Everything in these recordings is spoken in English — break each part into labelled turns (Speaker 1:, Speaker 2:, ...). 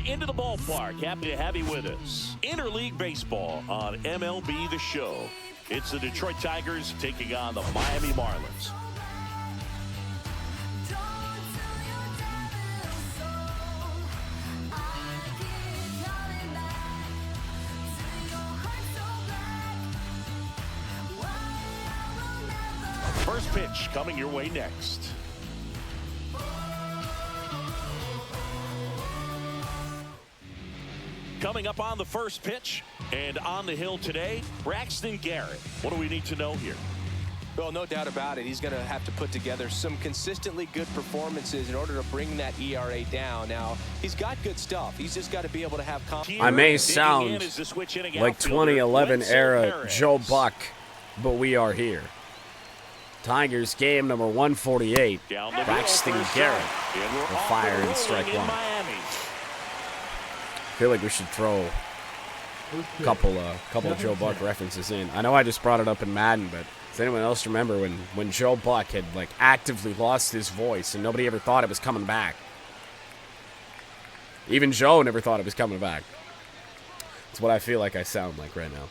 Speaker 1: into the ballpark. Happy to have you with us. Interleague Baseball on MLB The Show. It's the Detroit Tigers taking on the Miami Marlins. First pitch coming your way next. Coming up on the first pitch and on the hill today, Braxton Garrett. What do we need to know here?
Speaker 2: Well, no doubt about it. He's going to have to put together some consistently good performances in order to bring that ERA down. Now, he's got good stuff. He's just got to be able to have confidence.
Speaker 3: I may sound like 2011 era Joe Buck, but we are here. Tigers game number 148. Braxton Garrett will fire and strike one. I feel like we should throw a couple of Joe Buck references in. I know I just brought it up in Madden, but does anyone else remember when Joe Buck had like actively lost his voice and nobody ever thought it was coming back? Even Joe never thought it was coming back. It's what I feel like I sound like right now.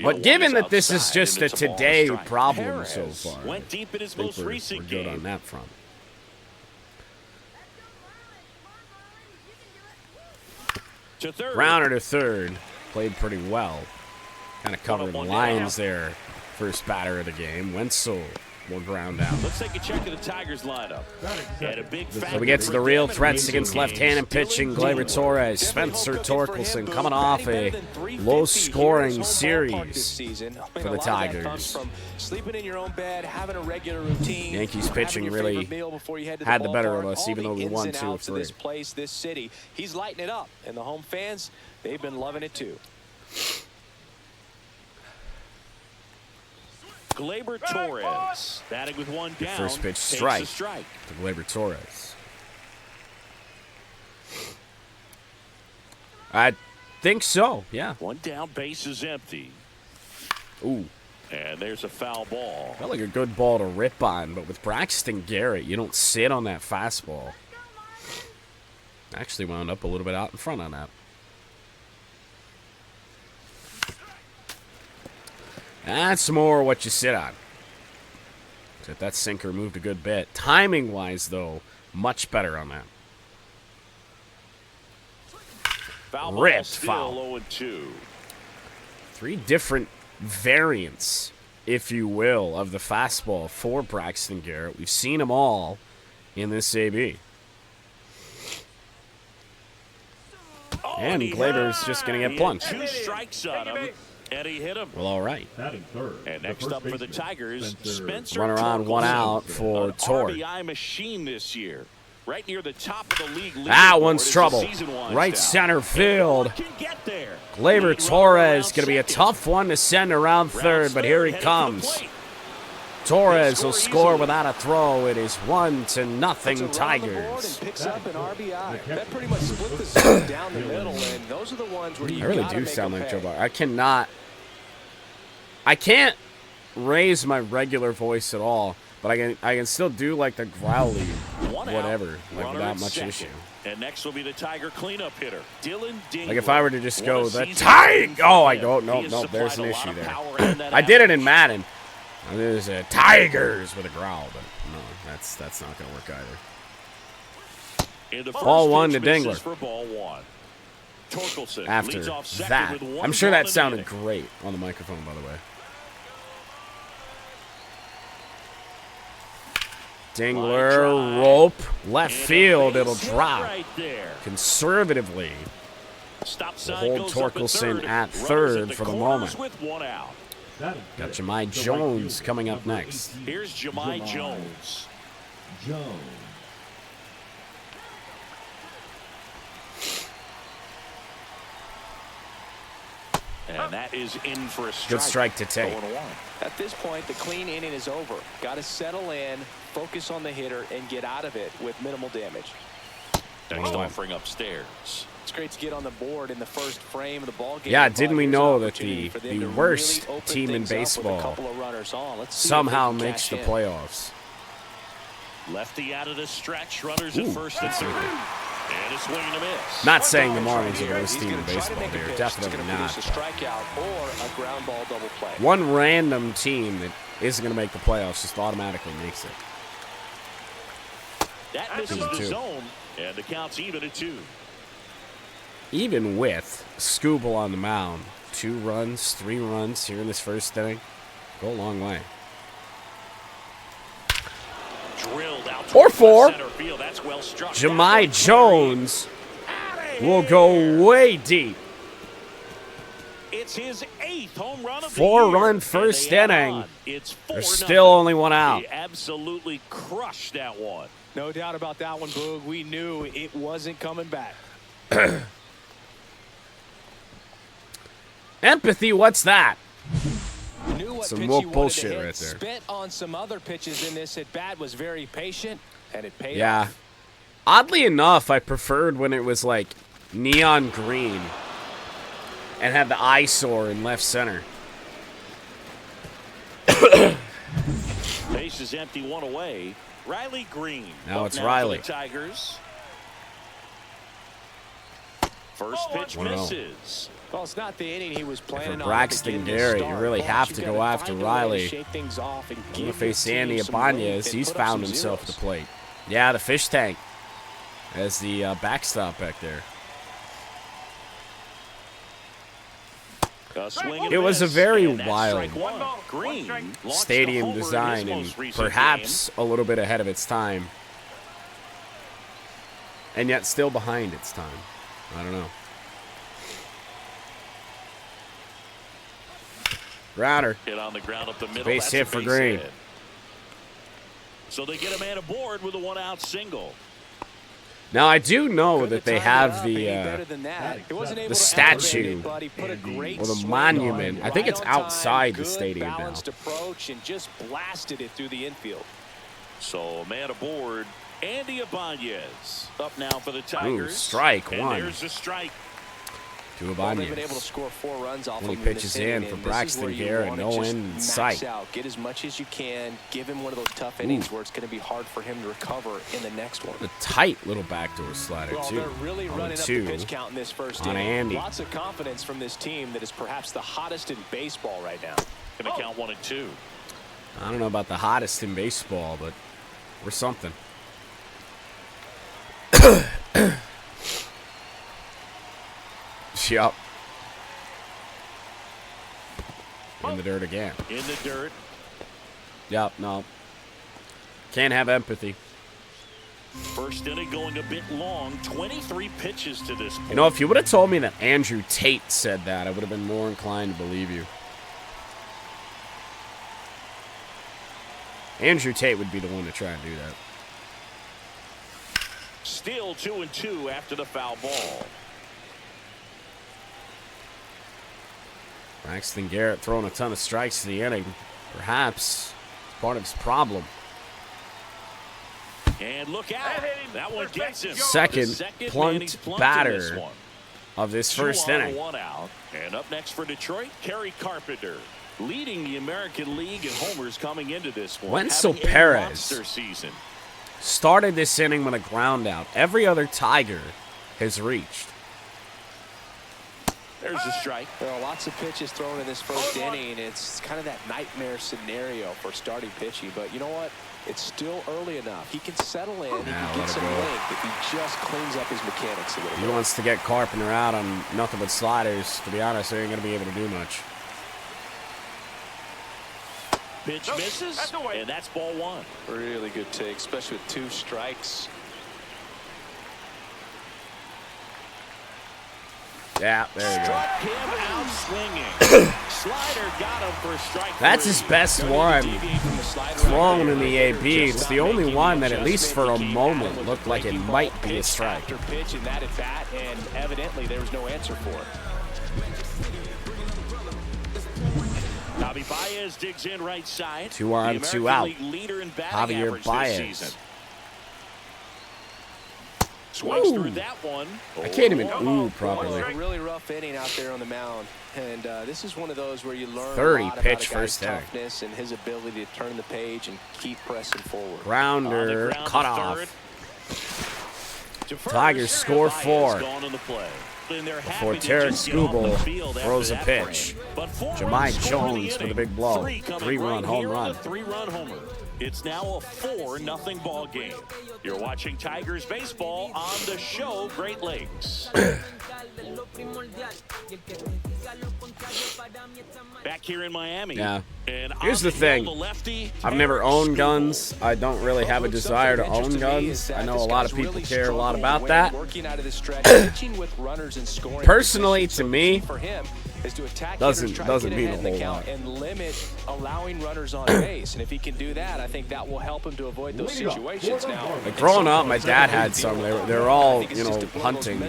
Speaker 3: But given that this is just a today problem so far,
Speaker 1: went deep in his
Speaker 3: I think
Speaker 1: most recent
Speaker 3: we're good
Speaker 1: game.
Speaker 3: on that front.
Speaker 1: To third.
Speaker 3: Browner to third. Played pretty well. Kind of covering the lines there. First batter of the game. Wenzel will ground out.
Speaker 1: Let's take a check of the Tigers lineup. Had a big
Speaker 3: So we get to the real threats against left-handed pitching. Gleyber Torres, Spencer Torkelson coming off a low-scoring series for the Tigers. Yankees pitching really had the better of us, even though we won 2 of 3.
Speaker 2: He's lighting it up, and the home fans, they've been loving it too.
Speaker 1: Gleyber Torres batting with one down.
Speaker 3: The first pitch strike to Gleyber Torres. I think so, yeah.
Speaker 1: One down, base is empty.
Speaker 3: Ooh.
Speaker 1: And there's a foul ball.
Speaker 3: Felt like a good ball to rip on, but with Braxton Garrett, you don't sit on that fastball. Actually wound up a little bit out in front on that. That's more what you sit on. Except that sinker moved a good bit. Timing-wise, though, much better on that. Ripped foul.
Speaker 1: 0-2.
Speaker 3: 3 different variants, if you will, of the fastball for Braxton Garrett. We've seen them all in this AB. And Gleyber's just going to get plunked.
Speaker 1: 2 strikes on him. And he hit him.
Speaker 3: Well, all right.
Speaker 1: And next up for the Tigers, Spencer
Speaker 3: Runner on, one out for Torres.
Speaker 1: RBI machine this year. Right near the top of the league.
Speaker 3: That one's trouble. Right center field. Gleyber Torres going to be a tough one to send around third, but here he comes. Torres will score without a throw. It is 1-0 Tigers.
Speaker 2: Picks up an RBI. That pretty much split the zone down the middle, and those are the ones where you
Speaker 3: I really do sound like Joe Buck. I can't raise my regular voice at all, but I can still do like the growly whatever, like without much issue.
Speaker 1: And next will be the Tiger cleanup hitter, Dylan Dingler.
Speaker 3: Like if I were to just go the Tiger. Oh, I go no. There's an issue there. I did it in Madden. There's a Tigers with a growl, but no, that's not going to work either. Ball 1 to Dingler. After that, I'm sure that sounded great on the microphone, by the way. Dingler, rope, left field, it'll drop. Conservatively, we'll hold Torkelson at third for the moment. Got Jahmai Jones coming up next.
Speaker 1: Here's Jahmai Jones. And that is in for a strike.
Speaker 3: Good strike to take.
Speaker 2: At this point, the clean inning is over. Got to settle in, focus on the hitter, and get out of it with minimal damage.
Speaker 1: Next offering upstairs.
Speaker 2: It's great to get on the board in the first frame of the ball game.
Speaker 3: Yeah, didn't we know that the worst team in baseball somehow makes the playoffs?
Speaker 1: Lefty out of the stretch. Runners at first and third. And a swing and a miss.
Speaker 3: Not saying the Marlins are the best team in baseball. They're definitely not.
Speaker 2: A strikeout or a ground ball double play.
Speaker 3: One random team that isn't going to make the playoffs just automatically makes it.
Speaker 1: That misses the zone, and the count's even at 2.
Speaker 3: Even with Skubal on the mound, 2 runs, 3 runs here in this first inning, go a long way.
Speaker 1: Drilled out
Speaker 3: Or 4.
Speaker 1: center field. That's well struck.
Speaker 3: Jahmai Jones will go way deep.
Speaker 1: It's his 8th home run of the
Speaker 3: 4-run
Speaker 1: year.
Speaker 3: first
Speaker 1: And they
Speaker 3: inning.
Speaker 1: add on. It's 4-0.
Speaker 3: There's still only one out.
Speaker 1: He absolutely crushed that one.
Speaker 2: No doubt about that one, Boog. We knew it wasn't coming back.
Speaker 3: Empathy, what's that?
Speaker 2: Knew what
Speaker 3: Some
Speaker 2: pitch
Speaker 3: woke
Speaker 2: he wanted
Speaker 3: bullshit
Speaker 2: to hit.
Speaker 3: right there.
Speaker 2: Spent on some other pitches in this at bat, was very patient, and it paid
Speaker 3: Yeah.
Speaker 2: off.
Speaker 3: Oddly enough, I preferred when it was like neon green and had the eyesore in left center.
Speaker 1: Base is empty, 1 away. Riley Green.
Speaker 3: Now
Speaker 1: up
Speaker 3: it's
Speaker 1: for
Speaker 3: Riley.
Speaker 1: the Tigers. First pitch
Speaker 3: 1-0.
Speaker 1: misses.
Speaker 2: Well, it's not the inning he was planning
Speaker 3: For
Speaker 2: on.
Speaker 3: Braxton Garrett, you really have to go after Riley.
Speaker 2: Going
Speaker 3: to face Andy Ibanez. He's found himself at the plate. Yeah, the fish tank as the backstop back there. It was a very wild stadium design and perhaps a little bit ahead of its time. And yet still behind its time. I don't know. Grounder.
Speaker 1: Hit on the ground up the middle.
Speaker 3: Base hit for Green.
Speaker 1: Hit. So they get a man aboard with a 1-out single.
Speaker 3: Now I do know that they have the statue or the monument. I think it's outside the stadium now.
Speaker 2: Approach and just blasted it through the infield.
Speaker 1: So a man aboard. Andy Ibanez up now for the Tigers.
Speaker 3: Ooh, strike
Speaker 1: and
Speaker 3: one.
Speaker 1: There's the strike.
Speaker 3: To
Speaker 2: Well, they've been able to
Speaker 3: Ibanez.
Speaker 2: score 4 runs off
Speaker 3: Only
Speaker 2: him
Speaker 3: pitches
Speaker 2: this inning,
Speaker 3: in for
Speaker 2: and this is
Speaker 3: Braxton
Speaker 2: where you
Speaker 3: Garrett,
Speaker 2: wanna
Speaker 3: no
Speaker 2: just
Speaker 3: end in
Speaker 2: max
Speaker 3: sight.
Speaker 2: out, get as much as you can, give him one of those tough innings where it's going to be hard for him to recover in the next one.
Speaker 3: A tight little backdoor slider
Speaker 2: Well,
Speaker 3: too.
Speaker 2: they're really
Speaker 3: On
Speaker 2: running
Speaker 3: the
Speaker 2: up
Speaker 3: 2
Speaker 2: the pitch count in this first
Speaker 3: on
Speaker 2: inning.
Speaker 3: Andy.
Speaker 2: Lots of confidence from this team that is perhaps the hottest in baseball right now.
Speaker 1: Going to count 1 and 2.
Speaker 3: I don't know about the hottest in baseball, but we're something. Yup. In the dirt again.
Speaker 1: In the dirt.
Speaker 3: Yup, no. Can't have empathy.
Speaker 1: First inning going a bit long. 23 pitches to this point.
Speaker 3: You know, if you would have told me that Andrew Tate said that, I would have been more inclined to believe you. Andrew Tate would be the one to try and do that.
Speaker 1: Still 2 and 2 after the foul ball.
Speaker 3: Braxton Garrett throwing a ton of strikes in the inning. Perhaps part of his problem.
Speaker 1: And look out. That one gets him.
Speaker 3: Second plunked batter
Speaker 1: one.
Speaker 3: of this first inning.
Speaker 1: 1 out. And up next for Detroit, Kerry Carpenter, leading the American League in homers coming into this one.
Speaker 3: Wenzel
Speaker 1: having a
Speaker 3: Perez
Speaker 1: monster season.
Speaker 3: started this inning with a ground out. Every other Tiger has reached.
Speaker 1: There's a strike.
Speaker 2: There are lots of pitches thrown in this first inning. It's kind of that nightmare scenario for starting pitching. But you know what? It's still early enough. He can settle in. He can get some length if he just cleans up his mechanics a little bit.
Speaker 3: He wants to get Carpenter out on nothing but sliders. To be honest, they ain't going to be able to do much.
Speaker 1: Pitch misses, and that's ball 1.
Speaker 2: Really good take, especially with 2 strikes.
Speaker 3: Yeah, there you go.
Speaker 1: Struck him out swinging. Slider got him for strike.
Speaker 3: That's his best one. Thrown in the AB. It's the only one that, at least for a moment, looked like it might be a strike.
Speaker 2: After pitch in that at bat, and evidently there was no answer for it.
Speaker 1: Javi Baez digs in right side.
Speaker 3: 2 on, 2 out.
Speaker 1: Leader in batting
Speaker 3: Javier
Speaker 1: average
Speaker 3: Baez.
Speaker 1: this season. Swings through that one.
Speaker 3: I can't even ooh properly.
Speaker 2: A really rough inning out there on the mound, and this is one of those where you learn
Speaker 3: 30
Speaker 2: a lot
Speaker 3: pitch
Speaker 2: about a guy's
Speaker 3: first inning.
Speaker 2: toughness and his ability to turn the page and keep pressing forward.
Speaker 3: Grounder, cut off. Tigers score 4 before Tarik Skubal throws a pitch. Jahmai Jones with a big blow. 3-run home run.
Speaker 1: 3-run homer. It's now a 4-0 ball game. You're watching Tigers baseball on the show Great Lakes. Back here in Miami.
Speaker 3: Yeah.
Speaker 1: And
Speaker 3: here's the thing. I've never owned guns. I don't really have a desire to own guns. I know a lot of people care a lot about that. Personally, to me, doesn't mean a whole lot.
Speaker 2: And limit allowing runners on base. And if he can do that, I think that will help him to avoid those situations. Now,
Speaker 3: like growing up, my dad had some. They're all, you know, hunting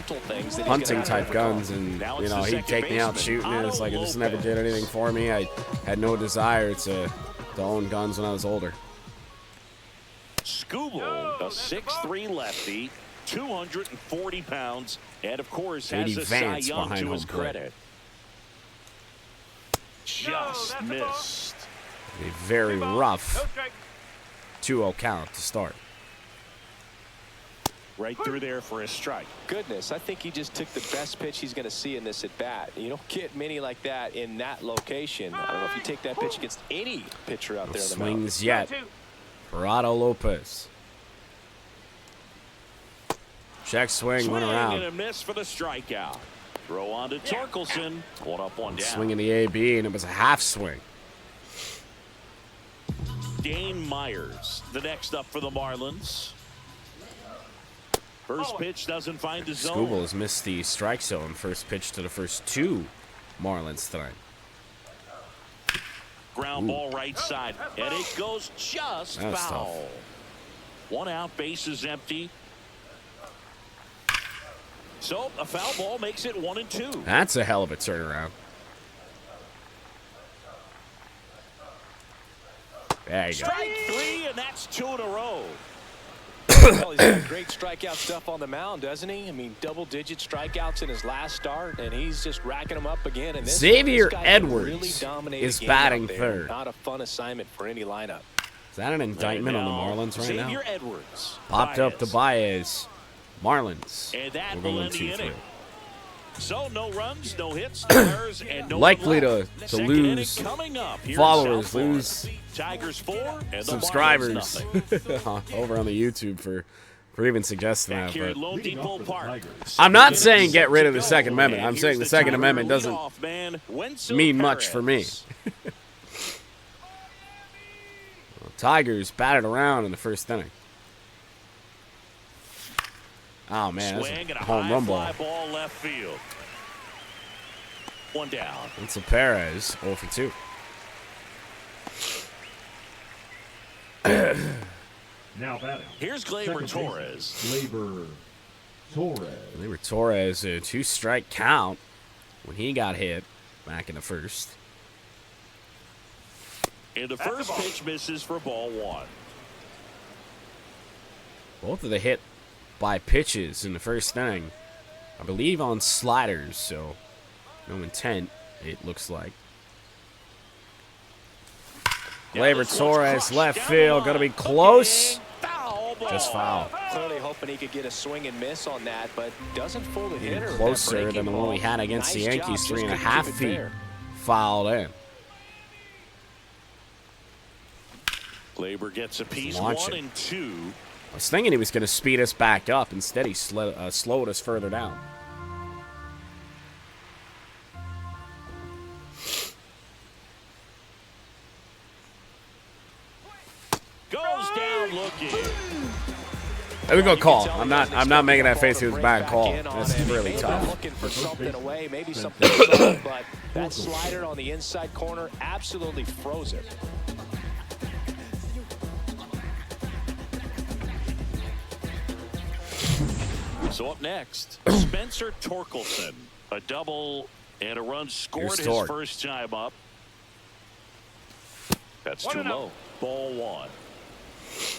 Speaker 3: type guns, and you know, he'd take me out shooting, and it's like it just never did anything for me. I had no desire to own guns when I was older.
Speaker 1: Skubal, a 6'3" lefty, 240 pounds, and of course has a Cy
Speaker 3: Vance
Speaker 1: Young
Speaker 3: behind
Speaker 1: to his
Speaker 3: home plate.
Speaker 1: credit. Just missed.
Speaker 3: A very rough 2-0 count to start.
Speaker 1: Right through there for a strike.
Speaker 2: Goodness, I think he just took the best pitch he's going to see in this at bat. You don't get many like that in that location. I don't know if you take that pitch against any pitcher out there in the mound.
Speaker 3: Swings yet. Gerardo Lopez. Check swing, went around.
Speaker 1: And a miss for the strikeout. Throw on to Torkelson. 1 up, 1 down.
Speaker 3: Swinging the AB, and it was a half swing.
Speaker 1: Dane Myers, the next up for the Marlins. First pitch doesn't find the zone.
Speaker 3: Skubal has missed the strike zone. First pitch to the first 2 Marlins tonight.
Speaker 1: Ground ball right side, and it goes just
Speaker 3: That's
Speaker 1: foul.
Speaker 3: tough.
Speaker 1: 1 out, base is empty. So a foul ball makes it 1-2.
Speaker 3: That's a hell of a turnaround. There you go.
Speaker 1: Strike 3, and that's 2 in a row.
Speaker 2: Well, he's got great strikeout stuff on the mound, doesn't he? I mean, double-digit strikeouts in his last start, and he's just racking them up again. And this
Speaker 3: Xavier
Speaker 2: guy
Speaker 3: Edwards
Speaker 2: really
Speaker 3: is
Speaker 2: a game
Speaker 3: batting
Speaker 2: out there.
Speaker 3: third.
Speaker 2: Not a fun assignment for any lineup.
Speaker 3: Is that an indictment on the Marlins right now?
Speaker 1: Xavier Edwards.
Speaker 3: Popped up to Baez. Marlins.
Speaker 1: And that
Speaker 3: We're
Speaker 1: will
Speaker 3: going
Speaker 1: end the
Speaker 3: 2-3.
Speaker 1: inning. So no runs, no hits, no errors, and no
Speaker 3: Likely
Speaker 1: one
Speaker 3: to
Speaker 1: left. Second
Speaker 3: lose
Speaker 1: inning coming up here in
Speaker 3: followers,
Speaker 1: South Florida.
Speaker 3: lose
Speaker 1: Tigers 4 and the
Speaker 3: subscribers
Speaker 1: Marlins nothing.
Speaker 3: over on the YouTube for even suggesting
Speaker 1: Back
Speaker 3: that.
Speaker 1: here at
Speaker 3: But
Speaker 1: Lone Depot Park.
Speaker 3: I'm not saying get rid of the Second Amendment. I'm
Speaker 1: And
Speaker 3: saying
Speaker 1: here's
Speaker 3: the Second
Speaker 1: Tiger
Speaker 3: Amendment doesn't
Speaker 1: leadoff man, Wenzel
Speaker 3: mean much for me.
Speaker 1: Perez.
Speaker 3: Tigers batted around in the first inning. Oh man,
Speaker 1: Swing
Speaker 3: that's
Speaker 1: and
Speaker 3: a
Speaker 1: a
Speaker 3: home
Speaker 1: high
Speaker 3: run
Speaker 1: fly
Speaker 3: ball.
Speaker 1: ball left field. 1 down.
Speaker 3: It's a Perez, 0 for 2.
Speaker 4: Now batting.
Speaker 1: Here's Gleyber Torres.
Speaker 4: Gleyber Torres.
Speaker 3: Gleyber Torres, a 2-strike count when he got hit back in the first.
Speaker 1: And the first pitch misses for ball 1.
Speaker 3: Both of the hit by pitches in the first inning, I believe on sliders, so no intent, it looks like. Gleyber Torres, left field, going to be close. Just foul.
Speaker 2: Clearly hoping he could get a swing and miss on that, but doesn't fool the hitter. with that
Speaker 3: Closer
Speaker 2: breaking
Speaker 3: than the one we
Speaker 2: ball.
Speaker 3: had against the
Speaker 2: Nice
Speaker 3: Yankees,
Speaker 2: job, just
Speaker 3: 3.5
Speaker 2: couldn't keep it
Speaker 3: feet
Speaker 2: fair.
Speaker 3: fouled in.
Speaker 1: Gleyber gets a piece,
Speaker 3: Launch
Speaker 1: 1
Speaker 3: it.
Speaker 1: and 2.
Speaker 3: I was thinking he was going to speed us back up. Instead, he slowed us further down.
Speaker 1: Goes down looking.
Speaker 3: There we go, call. I'm not making that face. It was a bad call. That's really tough.
Speaker 2: Looking for something away, maybe something wrong, but that slider on the inside corner absolutely froze it.
Speaker 1: So up next, Spencer Torkelson. A double and a run scored
Speaker 3: Here's
Speaker 1: his
Speaker 3: Tork.
Speaker 1: first time up. That's too low. Ball 1.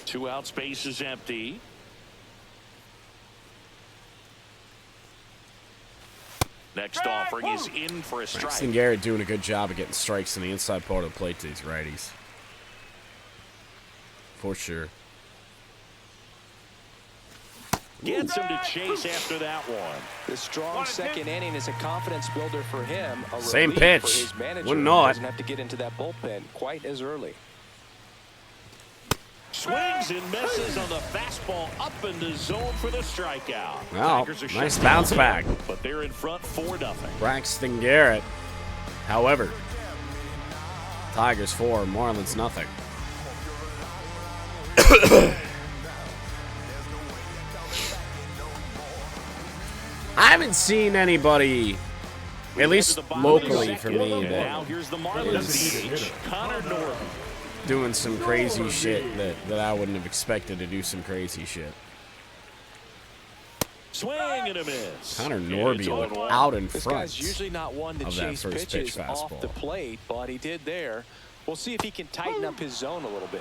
Speaker 1: 2 outs, base is empty. Next offering is in for a strike.
Speaker 3: Braxton Garrett doing a good job of getting strikes in the inside part of the plate to these righties. For sure.
Speaker 1: Gets him to chase after that one.
Speaker 2: The strong second inning is a confidence builder for him. A
Speaker 3: Same
Speaker 2: relief
Speaker 3: pitch.
Speaker 2: For his manager.
Speaker 3: Wouldn't know it.
Speaker 2: Doesn't have to get into that bullpen quite as early.
Speaker 1: Swings and misses on the fastball up into zone for the strikeout.
Speaker 3: Well,
Speaker 1: Tigers are
Speaker 3: nice
Speaker 1: shut
Speaker 3: bounce
Speaker 1: down,
Speaker 3: back.
Speaker 1: But they're in front 4-0.
Speaker 3: Braxton Garrett. However, Tigers 4, Marlins nothing. I haven't seen anybody, at least locally for me,
Speaker 1: Now
Speaker 3: that
Speaker 1: here's the Marlins DH, Connor Norton.
Speaker 3: doing some crazy shit that I wouldn't have expected to do some crazy shit.
Speaker 1: Swing and a miss.
Speaker 3: Connor Norby looked out in
Speaker 2: This
Speaker 3: front
Speaker 2: guy's usually not one to
Speaker 3: of that
Speaker 2: chase
Speaker 3: first pitch
Speaker 2: pitches off
Speaker 3: fastball.
Speaker 2: the plate, but he did there. We'll see if he can tighten up his zone a little bit.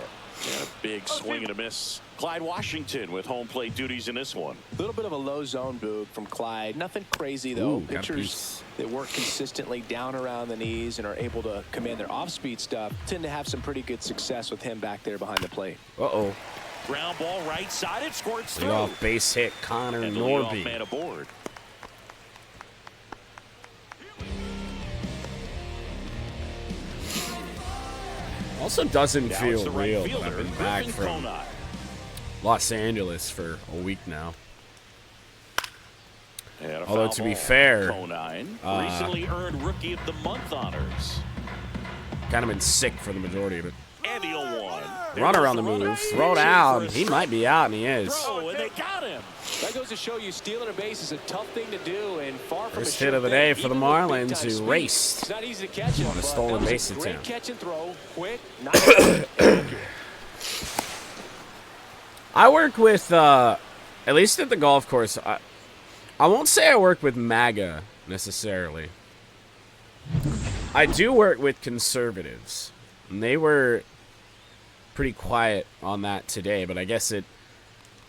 Speaker 1: And a big swing and a miss. Clyde Washington with home plate duties in this one.
Speaker 2: A little bit of a low zone boog from Clyde. Nothing crazy, though.
Speaker 3: Ooh, got a
Speaker 2: Pitchers
Speaker 3: piece.
Speaker 2: that work consistently down around the knees and are able to command their off-speed stuff tend to have some pretty good success with him back there behind the plate.
Speaker 3: Uh-oh.
Speaker 1: Ground ball right side. It squirts through.
Speaker 3: Leadoff base hit, Connor
Speaker 1: And the leadoff
Speaker 3: Norby.
Speaker 1: man aboard.
Speaker 3: Also doesn't
Speaker 1: Now it's
Speaker 3: feel
Speaker 1: the right
Speaker 3: real, but
Speaker 1: fielder,
Speaker 3: I've been back
Speaker 1: Griffin
Speaker 3: from
Speaker 1: Conine.
Speaker 3: Los Angeles for a week now.
Speaker 1: And a
Speaker 3: Although
Speaker 1: foul
Speaker 3: to be
Speaker 1: ball.
Speaker 3: fair,
Speaker 1: Conine recently earned Rookie of the Month honors.
Speaker 3: kind of been sick for the majority of it.
Speaker 1: And the 0-1.
Speaker 3: Run around the move, throw down. He might be out, and he is.
Speaker 1: Throw, and they got him.
Speaker 2: That goes to show you stealing a base is a tough thing to do, and far from
Speaker 3: First
Speaker 2: a
Speaker 3: hit of the
Speaker 2: sure
Speaker 3: day
Speaker 2: thing,
Speaker 3: for the
Speaker 2: even with
Speaker 3: Marlins,
Speaker 2: big-time
Speaker 3: who
Speaker 2: speed.
Speaker 3: raced
Speaker 2: It's not easy to catch him,
Speaker 3: on a
Speaker 2: but
Speaker 3: stolen
Speaker 2: that was
Speaker 3: base
Speaker 2: a great
Speaker 3: attempt.
Speaker 2: catch and throw, quick, nice.
Speaker 3: I work with, at least at the golf course, I won't say I work with MAGA necessarily. I do work with conservatives, and they were pretty quiet on that today, but I guess it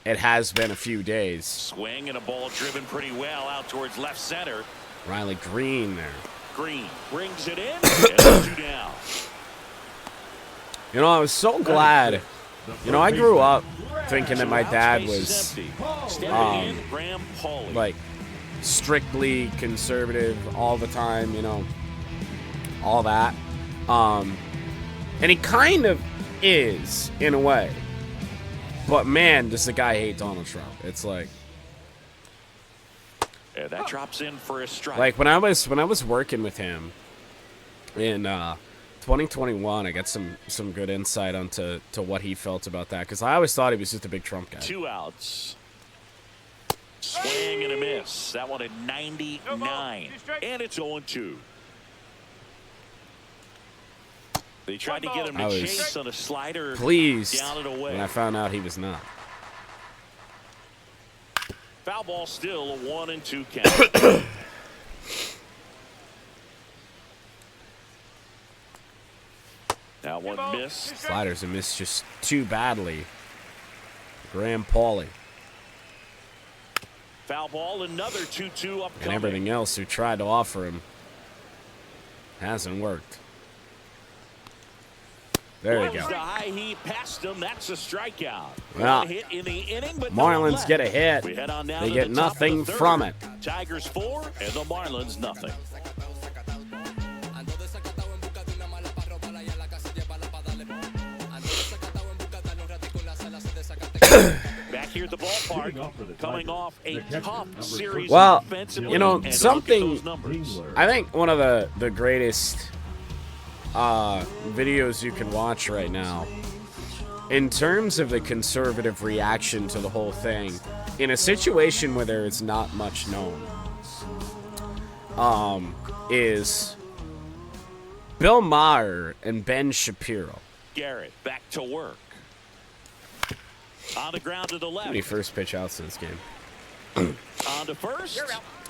Speaker 3: has been a few days.
Speaker 1: Swing and a ball driven pretty well out towards left center.
Speaker 3: Riley Green there.
Speaker 1: Green brings it in, and it's 2 down.
Speaker 3: You know, I was so glad. You know, I grew up thinking that my dad
Speaker 1: Base
Speaker 3: was
Speaker 1: is empty. Stepping in, Graham Pauley.
Speaker 3: like strictly conservative all the time, you know, all that. And he kind of is in a way. But man, does the guy hate Donald Trump. It's like
Speaker 1: And that drops in for a strike.
Speaker 3: when I was working with him in 2021, I got some good insight onto what he felt about that, because I always thought he was just a big Trump guy.
Speaker 1: 2 outs. Swing and a miss. That one at 99. And it's 0-2. They tried to get him to
Speaker 3: I was
Speaker 1: chase on a slider.
Speaker 3: Pleased
Speaker 1: Down and away.
Speaker 3: when I found out he was not.
Speaker 1: Foul ball still, a 1-2 count. That one missed.
Speaker 3: Sliders have missed just too badly. Graham Pauley
Speaker 1: Foul ball, another 2-2 upcoming.
Speaker 3: and everything else who tried to offer him hasn't worked. There you
Speaker 1: Blows
Speaker 3: go.
Speaker 1: the high heat past him. That's a strikeout.
Speaker 3: Well,
Speaker 1: One hit in the inning, but
Speaker 3: Marlins
Speaker 1: no
Speaker 3: get a hit.
Speaker 1: We head on down
Speaker 3: They
Speaker 1: to
Speaker 3: get
Speaker 1: the top of
Speaker 3: nothing
Speaker 1: the third.
Speaker 3: from it.
Speaker 1: Tigers 4 and the Marlins nothing. Back here at the ballpark, coming off a tough series.
Speaker 3: Well,
Speaker 1: offensively,
Speaker 3: you know,
Speaker 1: and look at
Speaker 3: something-
Speaker 1: those numbers.
Speaker 3: I think one of the greatest videos you can watch right now, in terms of the conservative reaction to the whole thing, in a situation where there is not much known, is Bill Maher and Ben Shapiro.
Speaker 1: Garrett back to work. On the ground to the left.
Speaker 3: How many first pitch outs in this game?
Speaker 1: On to first.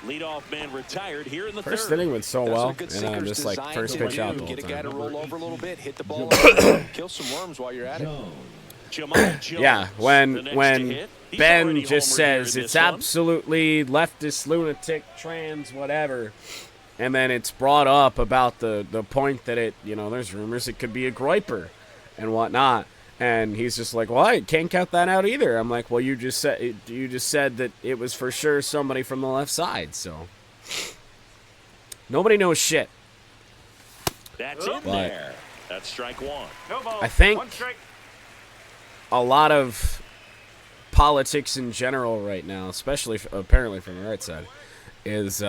Speaker 1: Leadoff man retired here in the
Speaker 3: First
Speaker 1: third.
Speaker 3: inning went so
Speaker 2: That's
Speaker 3: well,
Speaker 2: what a good
Speaker 3: and I'm
Speaker 2: sinker's
Speaker 3: just like
Speaker 2: designed
Speaker 3: first
Speaker 2: to
Speaker 3: pitch
Speaker 2: do.
Speaker 3: out the whole
Speaker 2: Get a guy to
Speaker 3: time.
Speaker 2: roll over a little bit, hit the ball, kill some worms while you're at it.
Speaker 1: Jamal Jones,
Speaker 3: Yeah,
Speaker 1: the next to
Speaker 3: when
Speaker 1: hit.
Speaker 3: Ben just says it's absolutely leftist, lunatic, trans, whatever. And then it's brought up about the point that there's rumors it could be a groiper and whatnot. And he's just like, well, I can't count that out either. I'm like, well, you just said that it was for sure somebody from the left side. So nobody knows shit.
Speaker 1: That's in there. That's strike one.
Speaker 5: No ball.
Speaker 3: I think
Speaker 5: One strike.
Speaker 3: a lot of politics in general right now, especially apparently from the right side, is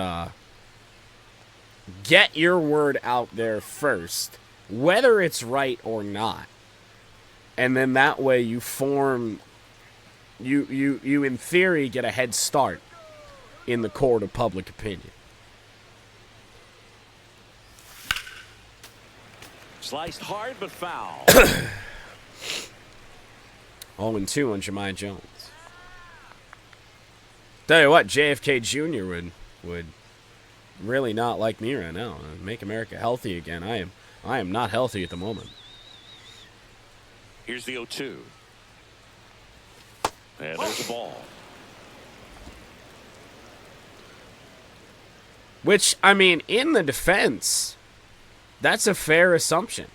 Speaker 3: get your word out there first, whether it's right or not. And then that way you in theory get a head start in the court of public opinion.
Speaker 1: Sliced hard but foul.
Speaker 3: 0-2 on Jemai Jones. Tell you what, JFK Jr. would really not like me right now. Make America healthy again. I am not healthy at the moment.
Speaker 1: Here's the 0-2. And there's the ball.
Speaker 3: Which, I mean, in the defense, that's a fair assumption.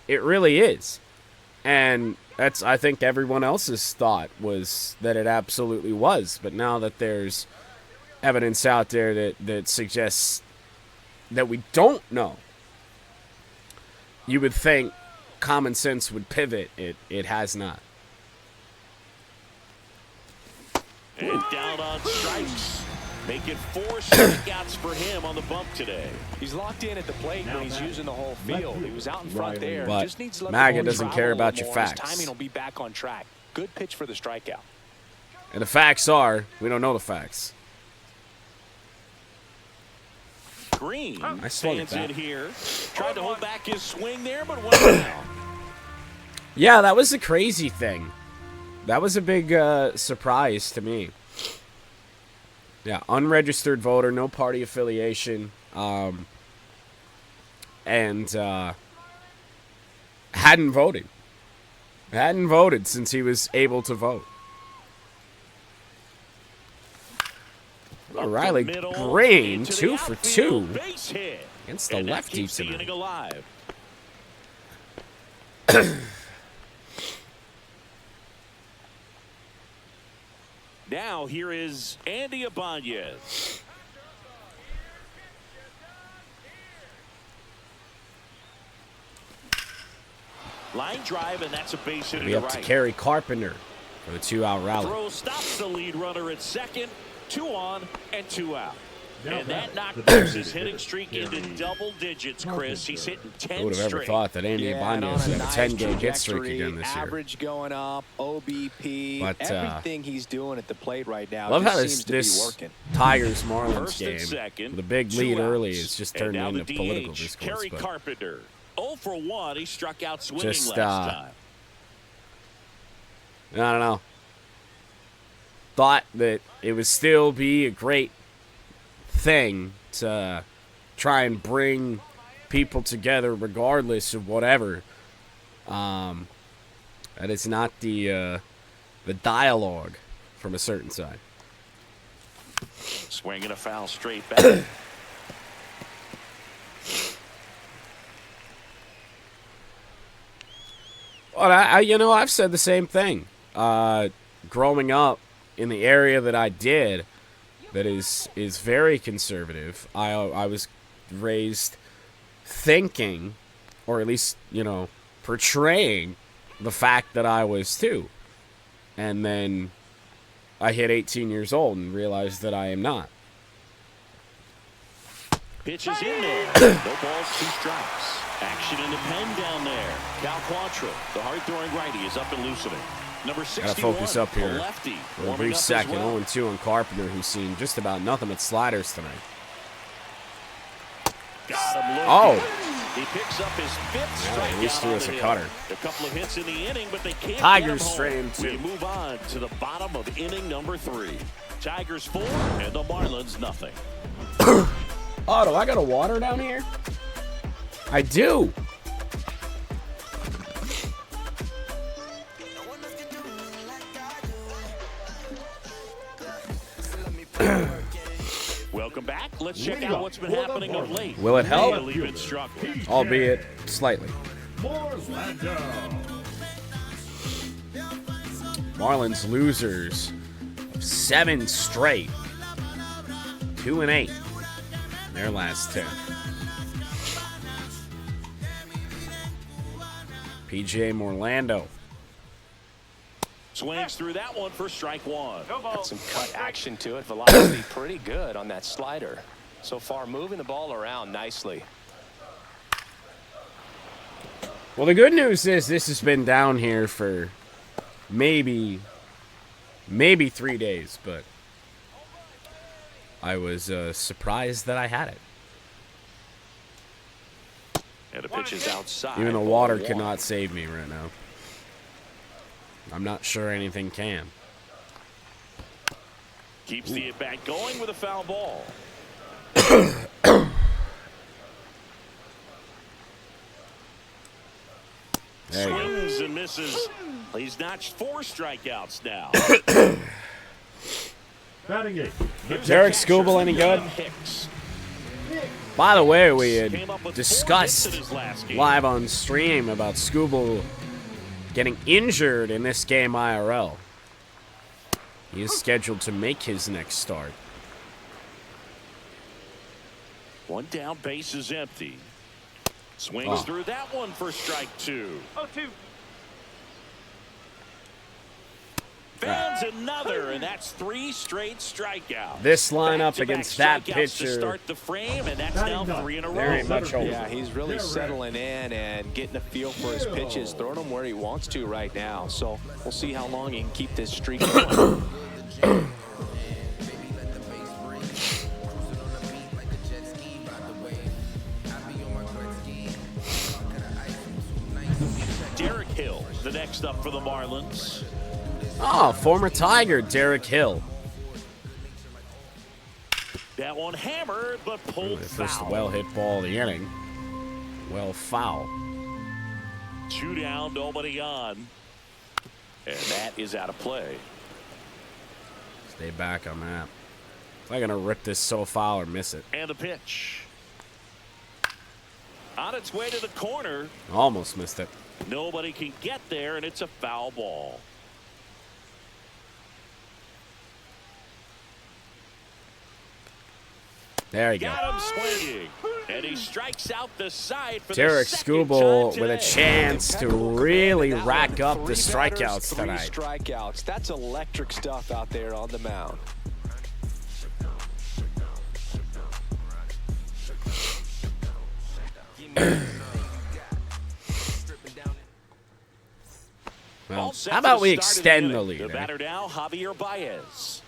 Speaker 3: It really is. And that's, I think, everyone else's thought was that it absolutely was. But now that there's evidence out there that suggests that we don't know, you would think common sense would pivot. It has not.
Speaker 1: And down on strikes. Make it 4 strikeouts for him on the bump today.
Speaker 2: He's locked in at the plate when he's using the whole field. He was out in front there.
Speaker 3: But
Speaker 2: just needs to let
Speaker 3: MAGA
Speaker 2: the ball
Speaker 3: doesn't
Speaker 2: travel
Speaker 3: care
Speaker 2: a little
Speaker 3: about your
Speaker 2: more. His
Speaker 3: facts.
Speaker 2: timing will be back on track. Good pitch for the strikeout.
Speaker 3: And the facts are, we don't know the facts.
Speaker 1: Green
Speaker 3: I swung at
Speaker 1: stands
Speaker 3: that.
Speaker 1: in here. Tried to hold back his swing there, but went down.
Speaker 3: Yeah, that was the crazy thing. That was a big surprise to me. Yeah, unregistered voter, no party affiliation, and hadn't voted. Hadn't voted since he was able to vote. Riley Green, 2 for 2 against the lefty tonight.
Speaker 1: Alive. Now here is Andy Ibanez. Line drive, and that's a base hit.
Speaker 3: We up to Kerry Carpenter for the 2-out rally.
Speaker 1: Throw stops the lead runner at second. 2 on and 2 out. And that knocked his hitting streak into double digits, Chris. He's hitting 10
Speaker 3: Who would have ever
Speaker 1: straight.
Speaker 3: thought that Andy Ibanez would have a 10-game hit streak again this year?
Speaker 2: Average going up, OBP,
Speaker 3: But,
Speaker 2: everything he's doing at the plate right now.
Speaker 3: Love
Speaker 2: just
Speaker 3: how
Speaker 2: seems to be working.
Speaker 3: Tigers Marlins
Speaker 1: First and
Speaker 3: game,
Speaker 1: second,
Speaker 3: with a big
Speaker 1: 2
Speaker 3: lead
Speaker 1: outs.
Speaker 3: early, is just
Speaker 1: And
Speaker 3: turned
Speaker 1: now
Speaker 3: into
Speaker 1: the
Speaker 3: political
Speaker 1: DH,
Speaker 3: discourse.
Speaker 1: Kerry
Speaker 3: But
Speaker 1: Carpenter. 0 for 1. He struck out swinging
Speaker 3: Just,
Speaker 1: last time.
Speaker 3: I don't know. Thought that it would still be a great thing to try and bring people together regardless of whatever. That is not the dialogue from a certain side.
Speaker 1: Swinging a foul straight back.
Speaker 3: Well, I've said the same thing. Growing up in the area that I did, that is very conservative. I was raised thinking, or at least, portraying the fact that I was too. And then I hit 18 years old and realized that I am not.
Speaker 1: Pitches in there. No balls, 2 strikes. Action in the pen down there. Cal Quantrill, the hard-throwing righty, is up and loosening. Number 61,
Speaker 3: Gotta focus up here
Speaker 1: lefty,
Speaker 3: for a brief second. 0-2 on Carpenter, who's seen just about nothing but sliders tonight.
Speaker 1: Got him looking.
Speaker 3: Oh!
Speaker 1: He picks up his 5th
Speaker 3: Yeah,
Speaker 1: strikeout
Speaker 3: at least threw us a
Speaker 1: on the
Speaker 3: cutter.
Speaker 1: hitter. A couple of hits in the inning, but they can't
Speaker 3: Tigers
Speaker 1: get him
Speaker 3: straight
Speaker 1: home.
Speaker 3: in 2.
Speaker 1: We move on to the bottom of inning number 3. Tigers 4 and the Marlins nothing.
Speaker 3: Oh, do I got a water down here? I do.
Speaker 1: Welcome back. Let's check out what's been happening of late.
Speaker 3: Will it help?
Speaker 1: They'll leave it struggling.
Speaker 3: Albeit slightly. Marlins losers. 7 straight. 2-8. Their last 10. PJ Morlando.
Speaker 1: Swings through that one for strike one.
Speaker 2: Got some cut action to it. Velocity pretty good on that slider. So far, moving the ball around nicely.
Speaker 3: Well, the good news is this has been down here for maybe 3 days, but I was surprised that I had it.
Speaker 1: And the pitch is outside.
Speaker 3: Even the water cannot save me right now. I'm not sure anything can.
Speaker 1: Keeps the at-bat going with a foul ball. Swings and misses. He's notched 4 strikeouts now.
Speaker 4: Batting 8.
Speaker 3: Tarik Skubal any good? By the way, we had discussed live on stream about Skubal getting injured in this game IRL. He is scheduled to make his next start.
Speaker 1: 1 down, base is empty. Swings through that one for strike 2.
Speaker 2: 0-2.
Speaker 1: Fans another, and that's 3 straight strikeouts.
Speaker 3: This lineup
Speaker 1: Back-to-back
Speaker 3: against that
Speaker 1: strikeouts
Speaker 3: pitcher.
Speaker 1: to start the frame, and that's now 3 in a row.
Speaker 3: Very much over.
Speaker 2: Yeah, he's really settling in and getting a feel for his pitches, throwing them where he wants to right now. So we'll see how long he can keep this streak going.
Speaker 1: Derek Hill, the next up for the Marlins.
Speaker 3: Oh, former Tiger, Derek Hill.
Speaker 1: That one hammered, but pulled
Speaker 3: The first
Speaker 1: foul.
Speaker 3: well-hit ball of the inning. Well foul.
Speaker 1: 2 down, nobody on. And that is out of play.
Speaker 3: Stay back on that. I'm going to rip this so foul or miss it.
Speaker 1: And the pitch. On its way to the corner.
Speaker 3: Almost missed it.
Speaker 1: Nobody can get there, and it's a foul ball.
Speaker 3: There you go.
Speaker 1: Got him swinging. And he strikes out the side for
Speaker 3: Tarik
Speaker 1: the second
Speaker 3: Skubal
Speaker 1: time
Speaker 3: with a
Speaker 1: today.
Speaker 3: chance to really rack up the strikeouts
Speaker 2: Three
Speaker 3: tonight.
Speaker 2: strikeouts. That's electric stuff out there on the mound.
Speaker 3: Well,
Speaker 1: All set
Speaker 3: how
Speaker 1: for
Speaker 3: about we
Speaker 1: the start of
Speaker 3: extend the
Speaker 1: inning.
Speaker 3: lead?
Speaker 1: The
Speaker 3: Eh?
Speaker 1: batter now, Javier Baez.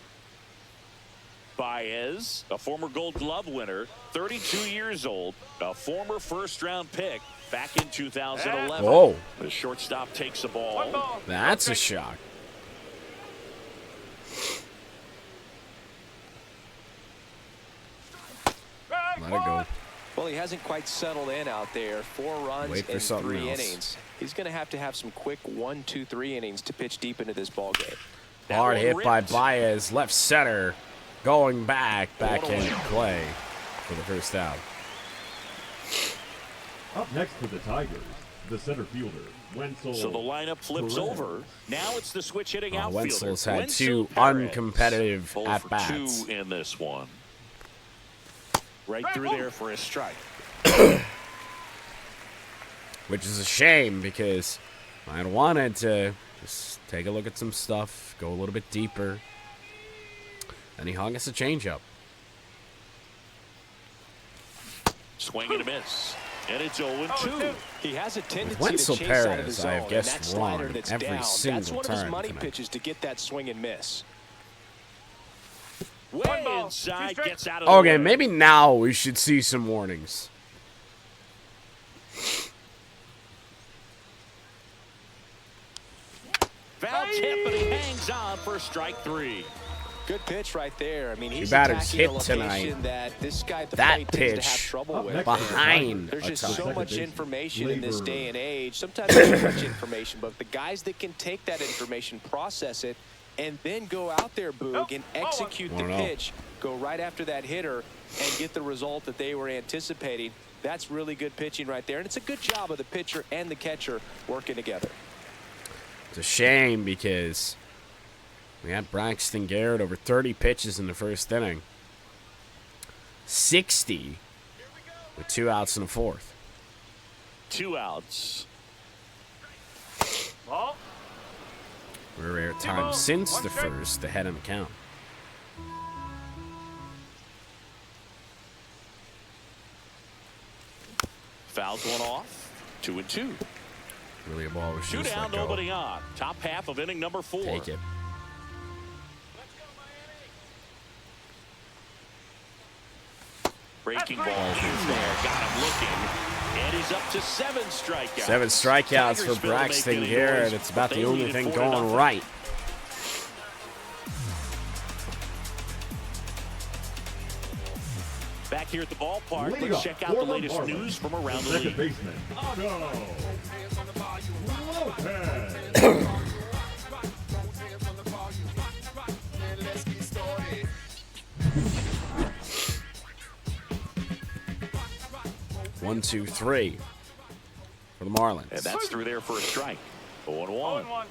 Speaker 1: Baez, a former Gold Glove winner, 32 years old, a former first-round pick back in 2011.
Speaker 3: Whoa.
Speaker 1: The shortstop takes the ball.
Speaker 3: That's a shock. Let it go.
Speaker 2: Well, he hasn't quite settled in out there. 4 runs
Speaker 3: Wait for
Speaker 2: in
Speaker 3: something
Speaker 2: 3
Speaker 3: else.
Speaker 2: innings. He's going to have some quick 1, 2, 3 innings to pitch deep into this ball game.
Speaker 1: That
Speaker 3: Hard
Speaker 1: one
Speaker 3: hit by
Speaker 1: ripped.
Speaker 3: Baez, left center, going back in play for the first out.
Speaker 4: Up next for the Tigers, the center fielder, Wenzel.
Speaker 1: So the lineup flips
Speaker 4: Perez.
Speaker 1: over. Now it's the switch hitting outfielder.
Speaker 3: Wenzel's had
Speaker 1: Wenzel
Speaker 3: 2
Speaker 1: Perez.
Speaker 3: uncompetitive
Speaker 1: 0 for
Speaker 3: at-bats.
Speaker 1: 2 in this one. Right through there for a strike.
Speaker 3: Which is a shame because I wanted to just take a look at some stuff, go a little bit deeper. And he hung us a changeup.
Speaker 1: Swing and a miss. And it's 0-2.
Speaker 2: He has a tendency
Speaker 3: Wenzel
Speaker 2: to chase out of
Speaker 3: Perez,
Speaker 2: the zone,
Speaker 3: I have
Speaker 2: and
Speaker 3: guessed
Speaker 2: that slider
Speaker 3: wrong
Speaker 2: that's
Speaker 3: every
Speaker 2: down,
Speaker 3: single
Speaker 2: that's one of his
Speaker 3: turn
Speaker 2: money
Speaker 3: tonight.
Speaker 2: pitches to get that swing and miss.
Speaker 1: Way inside, gets out of the
Speaker 3: Okay,
Speaker 1: way.
Speaker 3: maybe now we should see some warnings.
Speaker 1: Foul tip, but he hangs on for strike 3.
Speaker 2: Good pitch right there. I mean, he's
Speaker 3: batters
Speaker 2: attacking
Speaker 3: hit
Speaker 2: a location
Speaker 3: tonight.
Speaker 2: that this guy at the
Speaker 3: That
Speaker 2: plate tends to have
Speaker 3: pitch
Speaker 2: trouble
Speaker 4: Up
Speaker 2: with.
Speaker 4: next
Speaker 3: behind
Speaker 2: There's
Speaker 3: a
Speaker 2: just
Speaker 3: tie.
Speaker 2: so much
Speaker 4: Second
Speaker 2: information in this
Speaker 4: Labor.
Speaker 2: day and age. Sometimes there's too much information, but the guys that can take that information, process it, and then go out there, Boog, and execute the
Speaker 3: 1-0.
Speaker 2: pitch, go right after that hitter, and get the result that they were anticipating. That's really good pitching right there, and it's a good job of the pitcher and the catcher working together.
Speaker 3: It's a shame because we had Braxton Garrett over 30 pitches in the first inning. 60 with 2 outs in the fourth.
Speaker 1: 2 outs.
Speaker 3: Rare time since the first ahead in the count.
Speaker 1: Fouls one off. 2-2.
Speaker 3: Really a ball was
Speaker 1: 2
Speaker 3: just
Speaker 1: down,
Speaker 3: let go.
Speaker 1: nobody on. Top half of inning number 4.
Speaker 3: Take it.
Speaker 1: Breaking ball in there. Got him looking. And he's up to 7 strikeouts.
Speaker 3: 7 strikeouts
Speaker 1: Tigers
Speaker 3: for
Speaker 1: failed to
Speaker 3: Braxton
Speaker 1: make any
Speaker 3: Garrett.
Speaker 1: noise,
Speaker 3: It's about
Speaker 1: but
Speaker 3: the
Speaker 1: they
Speaker 3: only
Speaker 1: lead
Speaker 3: thing
Speaker 1: 4-0.
Speaker 3: going right.
Speaker 1: Back here at the ballpark,
Speaker 4: Lead
Speaker 1: let's
Speaker 4: up
Speaker 1: check out
Speaker 4: for
Speaker 1: the
Speaker 4: the
Speaker 1: latest
Speaker 4: Marlins,
Speaker 1: news from around the
Speaker 4: second
Speaker 1: league.
Speaker 4: baseman, Otto Lopez.
Speaker 3: 1, 2, 3 for the Marlins.
Speaker 1: And that's through there for a strike. 0-1.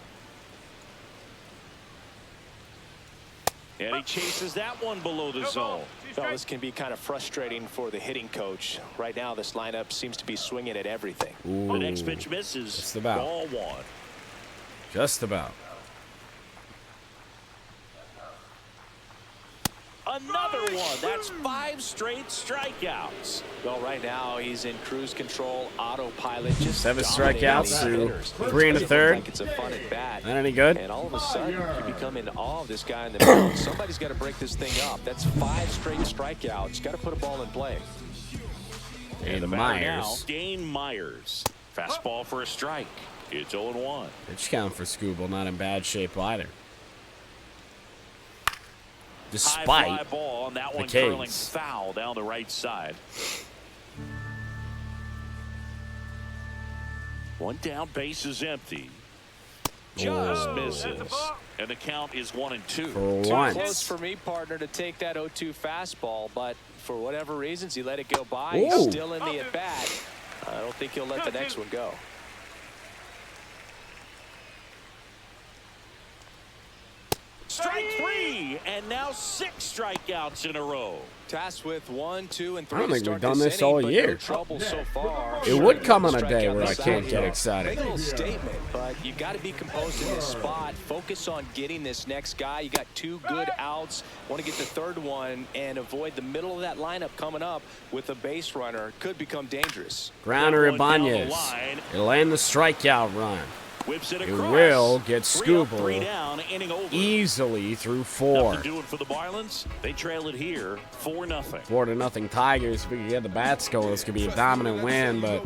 Speaker 1: And he chases that one below the zone.
Speaker 2: Well, this can be kind of frustrating for the hitting coach. Right now, this lineup seems to be swinging at everything.
Speaker 3: Ooh,
Speaker 1: The next pitch misses.
Speaker 3: just about.
Speaker 1: Ball 1.
Speaker 3: Just about.
Speaker 1: Another one. That's 5 straight strikeouts.
Speaker 2: Well, right now, he's in cruise control, autopilot. Just
Speaker 3: 7
Speaker 2: dominating
Speaker 3: strikeouts
Speaker 2: these
Speaker 3: through
Speaker 2: hitters.
Speaker 3: 3 and a third.
Speaker 2: Like it's a fun at bat.
Speaker 3: Not any good.
Speaker 2: And all of a sudden, you become in awe of this guy in the mound. Somebody's got to break this thing up. That's 5 straight strikeouts. Got to put a ball in play.
Speaker 3: And
Speaker 1: the batter now,
Speaker 3: Myers.
Speaker 1: Dane Myers. Fastball for a strike. It's 0-1.
Speaker 3: Pitch count for Skubal not in bad shape either.
Speaker 1: High fly
Speaker 3: Despite
Speaker 1: ball on that
Speaker 3: the
Speaker 1: one curling
Speaker 3: K's.
Speaker 1: foul down the right side. One down, base is empty. Just misses. And the count is 1-2.
Speaker 3: for
Speaker 2: Too
Speaker 3: once.
Speaker 2: close for me, partner, to take that 0-2 fastball, but for whatever reasons, he let it go by.
Speaker 3: Ooh.
Speaker 2: He's still in the at-bat. I don't think he'll let the next one go.
Speaker 1: Strike 3, and now 6 strikeouts in a row.
Speaker 2: Tasked with 1, 2, and 3.
Speaker 3: I don't
Speaker 2: to
Speaker 3: think
Speaker 2: start
Speaker 3: we've done this
Speaker 2: inning,
Speaker 3: all
Speaker 2: but
Speaker 3: year.
Speaker 2: No trouble so far.
Speaker 3: It would come on a day
Speaker 2: Strikeout
Speaker 3: where I
Speaker 2: this
Speaker 3: can't
Speaker 2: side
Speaker 3: get
Speaker 2: here.
Speaker 3: excited.
Speaker 2: Big little statement, but you got to be composed in this spot. Focus on getting this next guy. You got 2 good outs. Want to get the 3rd one and avoid the middle of that lineup coming up with a base runner. Could become dangerous.
Speaker 3: Grounder
Speaker 1: That one down the
Speaker 3: Ibanez.
Speaker 1: line.
Speaker 3: It'll end the strikeout run.
Speaker 1: Whips it
Speaker 3: It
Speaker 1: across.
Speaker 3: will get
Speaker 1: 3 up, 3
Speaker 3: Skubal
Speaker 1: down, inning over.
Speaker 3: easily through 4.
Speaker 1: Nothing doing for the Marlins. They trail it here 4-0.
Speaker 3: 4-0 Tigers. If we can get the bats going, this could be a dominant win, but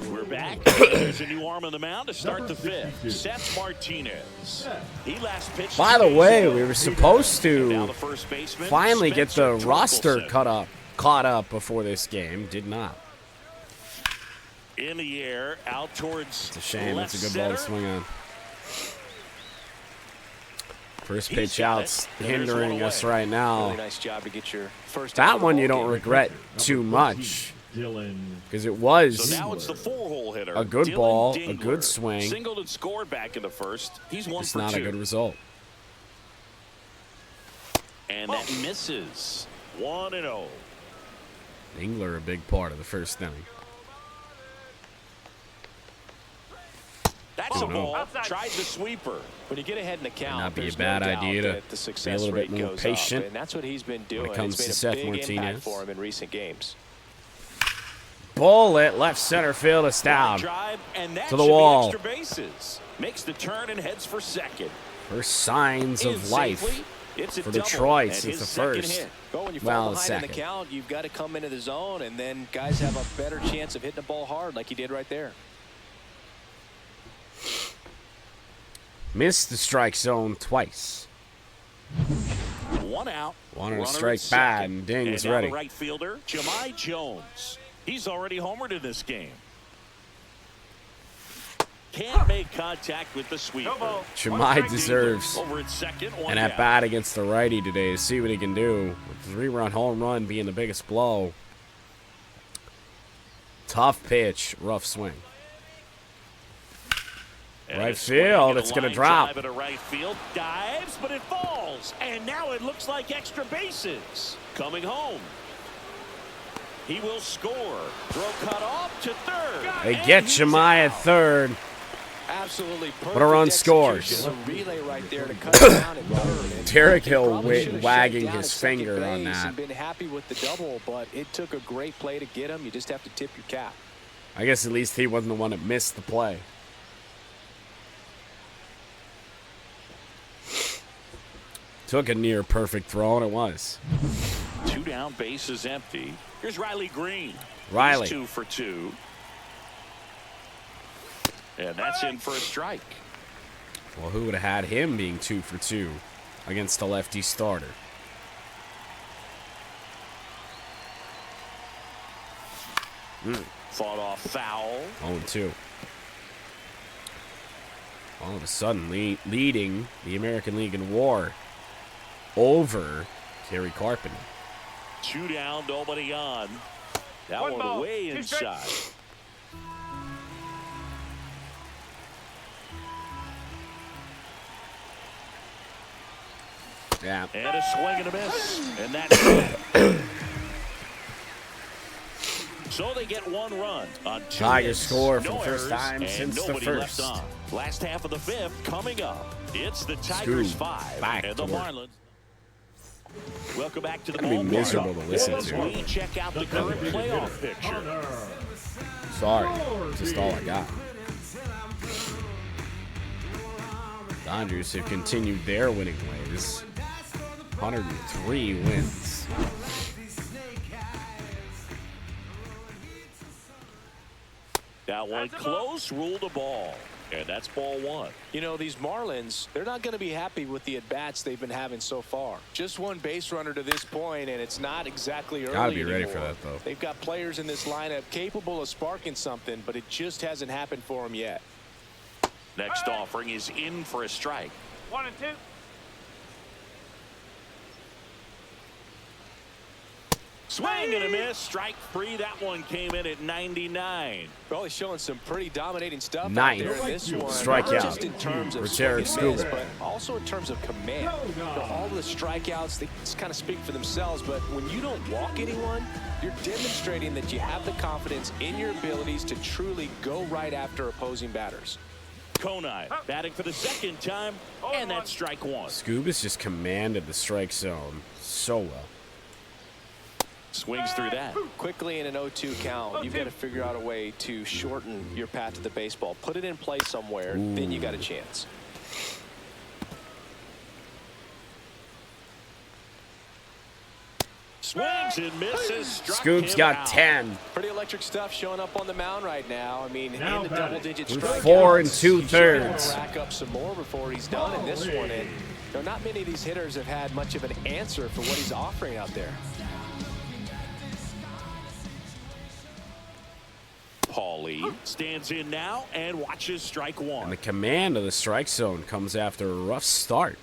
Speaker 1: We're back. There's a new arm on the mound to start the 5th. Seth Martinez. He last pitched.
Speaker 3: by the way, we were supposed
Speaker 1: now
Speaker 3: to
Speaker 1: the first baseman,
Speaker 3: finally get the
Speaker 1: Spencer
Speaker 3: roster
Speaker 1: Torkelson.
Speaker 3: caught up before this game. Did not.
Speaker 1: In the air, out towards.
Speaker 3: It's a shame.
Speaker 1: left
Speaker 3: It's a good ball to
Speaker 1: center.
Speaker 3: swing on. First
Speaker 1: He's
Speaker 3: pitch
Speaker 1: got
Speaker 3: out's
Speaker 1: it. And there's
Speaker 3: hindering
Speaker 1: one
Speaker 3: us
Speaker 1: away.
Speaker 3: right
Speaker 2: Really
Speaker 3: now.
Speaker 2: nice job to get your first.
Speaker 3: That
Speaker 2: out of the
Speaker 3: one you
Speaker 2: ball
Speaker 3: don't
Speaker 2: game.
Speaker 3: regret too much
Speaker 4: Dylan
Speaker 3: because it was
Speaker 1: So now it's the 4-hole hitter.
Speaker 3: a good
Speaker 1: Dylan
Speaker 3: ball, a
Speaker 1: Dingler.
Speaker 3: good swing.
Speaker 1: Singled and scored back in the first. He's 1
Speaker 3: just
Speaker 1: for
Speaker 3: not
Speaker 1: 2.
Speaker 3: a good result.
Speaker 1: And that misses. 1-0.
Speaker 3: Engler a big part of the first inning.
Speaker 1: That's
Speaker 3: Oh,
Speaker 1: a
Speaker 3: no.
Speaker 1: ball. Tried the sweeper.
Speaker 2: When you get ahead in the count,
Speaker 3: not be a
Speaker 2: there's
Speaker 3: bad
Speaker 2: no doubt
Speaker 3: idea to
Speaker 2: that the
Speaker 3: be a
Speaker 2: success
Speaker 3: little bit
Speaker 2: rate
Speaker 3: more
Speaker 2: goes
Speaker 3: patient
Speaker 2: up, and that's what he's been doing.
Speaker 3: comes
Speaker 2: It's
Speaker 3: to
Speaker 2: been a
Speaker 3: Seth
Speaker 2: big impact
Speaker 3: Martinez.
Speaker 2: for him in recent games.
Speaker 3: Bullet left center field. It's down.
Speaker 1: Drive, and that
Speaker 3: To the
Speaker 1: should be
Speaker 3: wall.
Speaker 1: extra bases. Makes the turn and heads for second.
Speaker 3: First signs
Speaker 1: In
Speaker 3: of life
Speaker 1: safely, it's a
Speaker 3: for
Speaker 1: double,
Speaker 3: Detroit
Speaker 1: and
Speaker 3: since
Speaker 1: his
Speaker 3: the
Speaker 1: second
Speaker 3: first.
Speaker 1: hit.
Speaker 2: But when you
Speaker 3: Well,
Speaker 2: fall behind in the
Speaker 3: second.
Speaker 2: count, you've got to come into the zone, and then guys have a better chance of hitting the ball hard like he did right there.
Speaker 3: Missed the strike zone twice.
Speaker 1: 1 out.
Speaker 3: Wanted to
Speaker 1: Runner
Speaker 3: strike
Speaker 1: at
Speaker 3: bad,
Speaker 1: second.
Speaker 3: and Ding was
Speaker 1: now
Speaker 3: ready.
Speaker 1: The right fielder, Jahmai Jones. He's already homered in this game. can't make contact with the sweeper.
Speaker 3: Chimai deserves
Speaker 1: Over at second, one
Speaker 3: an
Speaker 1: down.
Speaker 3: at-bat against the righty today to see what he can do. With the 3-run home run being the biggest blow. Tough pitch, rough swing.
Speaker 1: And
Speaker 3: Right
Speaker 1: a swing
Speaker 3: field,
Speaker 1: and a
Speaker 3: it's gonna
Speaker 1: line
Speaker 3: drop.
Speaker 1: drive into right field, dives, but it falls. And now it looks like extra bases. Coming home. He will score. Throw cut off to third.
Speaker 3: They
Speaker 1: And
Speaker 3: get
Speaker 1: he's
Speaker 3: Chimai at
Speaker 1: out.
Speaker 3: third.
Speaker 2: Absolutely perfect.
Speaker 3: But a run
Speaker 2: execution.
Speaker 3: scores.
Speaker 2: A relay right there to cut it down and third. And
Speaker 3: Tarik
Speaker 2: he
Speaker 3: Hill
Speaker 2: probably should have
Speaker 3: wagging
Speaker 2: shut down
Speaker 3: his
Speaker 2: at second
Speaker 3: finger on
Speaker 2: base
Speaker 3: that.
Speaker 2: and been happy with the double, but it took a great play to get him. You just have to tip your cap.
Speaker 3: I guess at least he wasn't the one that missed the play. Took a near perfect throw, and it was.
Speaker 1: 2 down, bases empty. Here's Riley Green.
Speaker 3: Riley.
Speaker 1: He's 2 for 2. And that's in for a strike.
Speaker 3: Well, who would have had him being 2 for 2 against a lefty starter?
Speaker 1: Fought off foul.
Speaker 3: 0-2. All of a sudden, leading the American League in WAR over Kerry Carpenter.
Speaker 1: 2 down, nobody on. That one way inside.
Speaker 3: Yeah.
Speaker 1: And a swing and a miss. And that's it. So they get 1 run on 2
Speaker 3: Tigers
Speaker 1: hits,
Speaker 3: score for
Speaker 1: no
Speaker 3: the first
Speaker 1: errors,
Speaker 3: time
Speaker 1: and
Speaker 3: since the
Speaker 1: nobody
Speaker 3: first.
Speaker 1: left on. Last half of the 5th coming up. It's the Tigers
Speaker 3: Scoob
Speaker 1: 5
Speaker 3: back
Speaker 1: and the
Speaker 3: to work.
Speaker 1: Marlins. Welcome back to the
Speaker 3: That'd be
Speaker 1: ballpark.
Speaker 3: miserable to listen
Speaker 1: As
Speaker 3: to.
Speaker 1: we check out the current playoff picture.
Speaker 3: Sorry. Just all I got. Dodgers have continued their winning ways. 103 wins.
Speaker 1: That one close, ruled a ball. And that's ball 1.
Speaker 2: You know, these Marlins, they're not going to be happy with the at-bats they've been having so far. Just 1 base runner to this point, and it's not exactly early
Speaker 3: Gotta be ready
Speaker 2: anymore.
Speaker 3: for that, though.
Speaker 2: They've got players in this lineup capable of sparking something, but it just hasn't happened for them yet.
Speaker 1: Next offering is in for a strike.
Speaker 5: 1 and 2.
Speaker 1: Swing and a miss. Strike 3. That one came in at 99.
Speaker 2: Well, he's showing some pretty dominating stuff
Speaker 3: Ninth.
Speaker 2: out there in this one.
Speaker 3: Strikeout
Speaker 2: Not just in terms of
Speaker 3: for Tarik
Speaker 2: swing and miss,
Speaker 3: Skubal.
Speaker 2: but also in terms of command. You know, all the strikeouts, they just kind of speak for themselves, but when you don't walk anyone, you're demonstrating that you have the confidence in your abilities to truly go right after opposing batters.
Speaker 1: Konai batting for the 2nd time, and that's strike 1.
Speaker 3: SKUB'S just commanded the strike zone so well.
Speaker 1: Swings through that.
Speaker 2: Quickly in an 0-2 count, you've got to figure out a way to shorten your path to the baseball. Put it in play somewhere, then you got a chance.
Speaker 1: Swings and misses. Struck
Speaker 3: SKUB'S
Speaker 1: him
Speaker 3: got
Speaker 1: out.
Speaker 3: 10.
Speaker 2: Pretty electric stuff showing up on the mound right now. I mean,
Speaker 4: Now
Speaker 2: in the
Speaker 4: batting.
Speaker 2: double-digit
Speaker 3: With
Speaker 2: strikeouts.
Speaker 3: 4 and
Speaker 2: He's gonna
Speaker 3: 2/3.
Speaker 2: rack up some more before he's done in this one. And you know, not many of these hitters have had much of an answer for what he's offering out there.
Speaker 1: Paulie stands in now and watches strike 1.
Speaker 3: And the command of the strike zone comes after a rough start.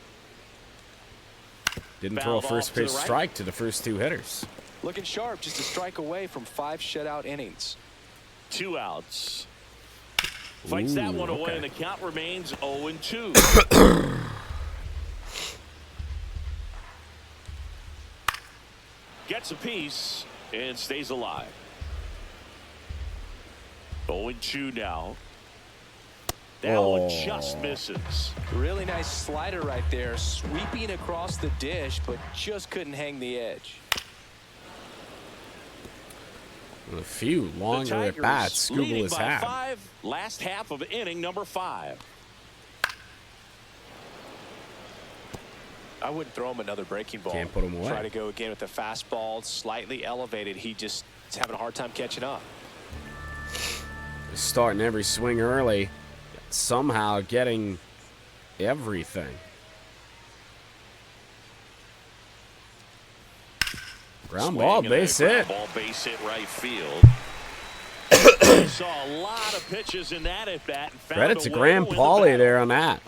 Speaker 3: Didn't throw a
Speaker 1: Fouled
Speaker 3: first
Speaker 1: off to the
Speaker 3: pitch
Speaker 1: right.
Speaker 3: strike to the first 2 hitters.
Speaker 2: Looking sharp, just a strike away from 5 shutout innings.
Speaker 1: 2 outs. Fights that one away,
Speaker 3: okay.
Speaker 1: and the count remains 0-2. Gets a piece and stays alive. 0-2 now. That one just misses.
Speaker 2: Really nice slider right there, sweeping across the dish, but just couldn't hang the edge.
Speaker 3: With a few
Speaker 1: The
Speaker 3: longer at bats
Speaker 1: Tigers leading
Speaker 3: Skubal has
Speaker 1: by
Speaker 3: had.
Speaker 1: 5. Last half of inning number 5.
Speaker 2: I wouldn't throw him another breaking ball.
Speaker 3: Can't put him away.
Speaker 2: Try to go again with the fastball, slightly elevated. He just is having a hard time catching up.
Speaker 3: Starting every swing early, somehow getting everything. Ground ball,
Speaker 1: Swing and a
Speaker 3: base
Speaker 1: ground
Speaker 3: hit.
Speaker 1: Ball, base hit right field. Saw a lot of pitches in that at bat.
Speaker 3: Credit to Graham Pauley there on that.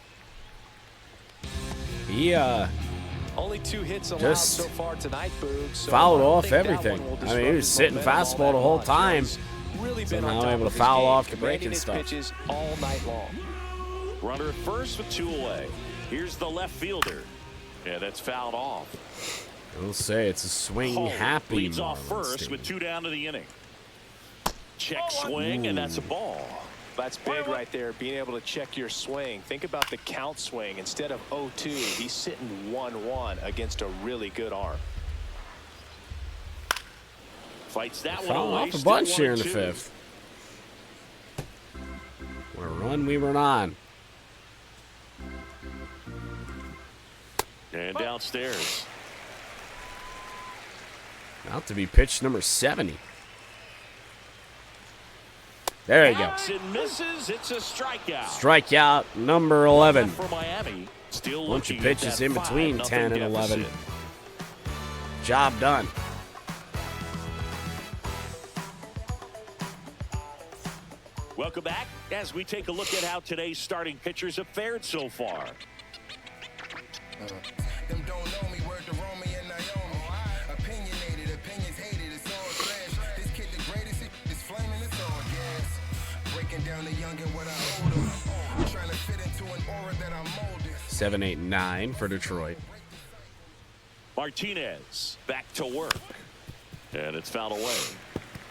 Speaker 3: He
Speaker 2: only 2 hits allowed so far tonight, Boog. So
Speaker 3: fouled off everything. I mean, he was sitting fastball the whole time.
Speaker 2: Really
Speaker 3: somehow able to foul off the breaking stuff.
Speaker 2: Pitches all night long.
Speaker 1: Runner at first with 2 away. Here's the left fielder. Yeah, that's fouled off.
Speaker 3: I'll say it's a swing happy.
Speaker 1: Leads off first with 2 down to the inning. Check swing, and that's a ball.
Speaker 2: That's big right there, being able to check your swing. Think about the count swing. Instead of 0-2, he's sitting 1-1 against a really good arm.
Speaker 1: Fights that one
Speaker 3: Foul
Speaker 1: away.
Speaker 3: off a bunch here in the 5th. What a run we were on.
Speaker 1: And downstairs.
Speaker 3: About to be pitch number 70. There you go.
Speaker 1: And misses. It's a strikeout.
Speaker 3: Strikeout number 11.
Speaker 1: For Miami. Still
Speaker 3: bunch of pitches in between 10 and 11. Job done.
Speaker 1: Welcome back as we take a look at how today's starting pitchers have fared so far.
Speaker 5: Them don't know me, word to Romy and Naomi. Opinionated, opinions hated, it's all trash. This kid the greatest, it's flaming, it's all gas. Breaking down the young and what I hold them. Trying to fit into an aura that I'm molded.
Speaker 3: 7, 8, 9 for Detroit.
Speaker 1: Martinez back to work. And it's fouled away.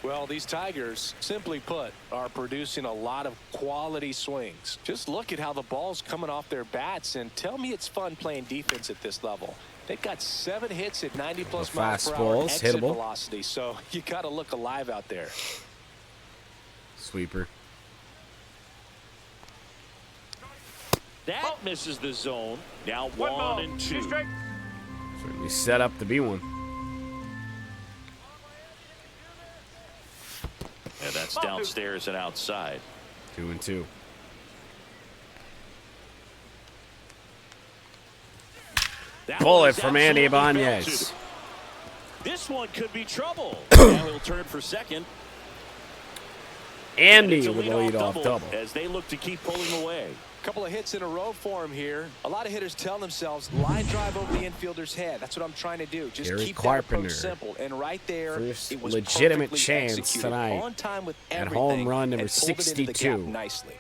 Speaker 2: Well, these Tigers, simply put, are producing a lot of quality swings. Just look at how the ball's coming off their bats, and tell me it's fun playing defense at this level. They've got 7 hits at 90+ miles per hour exit velocity, so you got to look alive out there.
Speaker 3: Sweeper.
Speaker 1: That misses the zone. Now 1 and 2.
Speaker 3: Certainly set up to be one.
Speaker 1: And that's downstairs and outside.
Speaker 3: 2 and 2. Bullet from Andy Ibanez.
Speaker 1: This one could be trouble. Now he'll turn for second.
Speaker 3: Andy with a lead-off double.
Speaker 1: As they look to keep pulling away.
Speaker 2: A couple of hits in a row for him here. A lot of hitters tell themselves, line drive over the infielder's head. That's what I'm trying to do. Just keep that approach simple. And right there,
Speaker 3: first
Speaker 2: it was
Speaker 3: legitimate chance tonight.
Speaker 2: On time with
Speaker 3: at home run number 62.
Speaker 2: Nicely.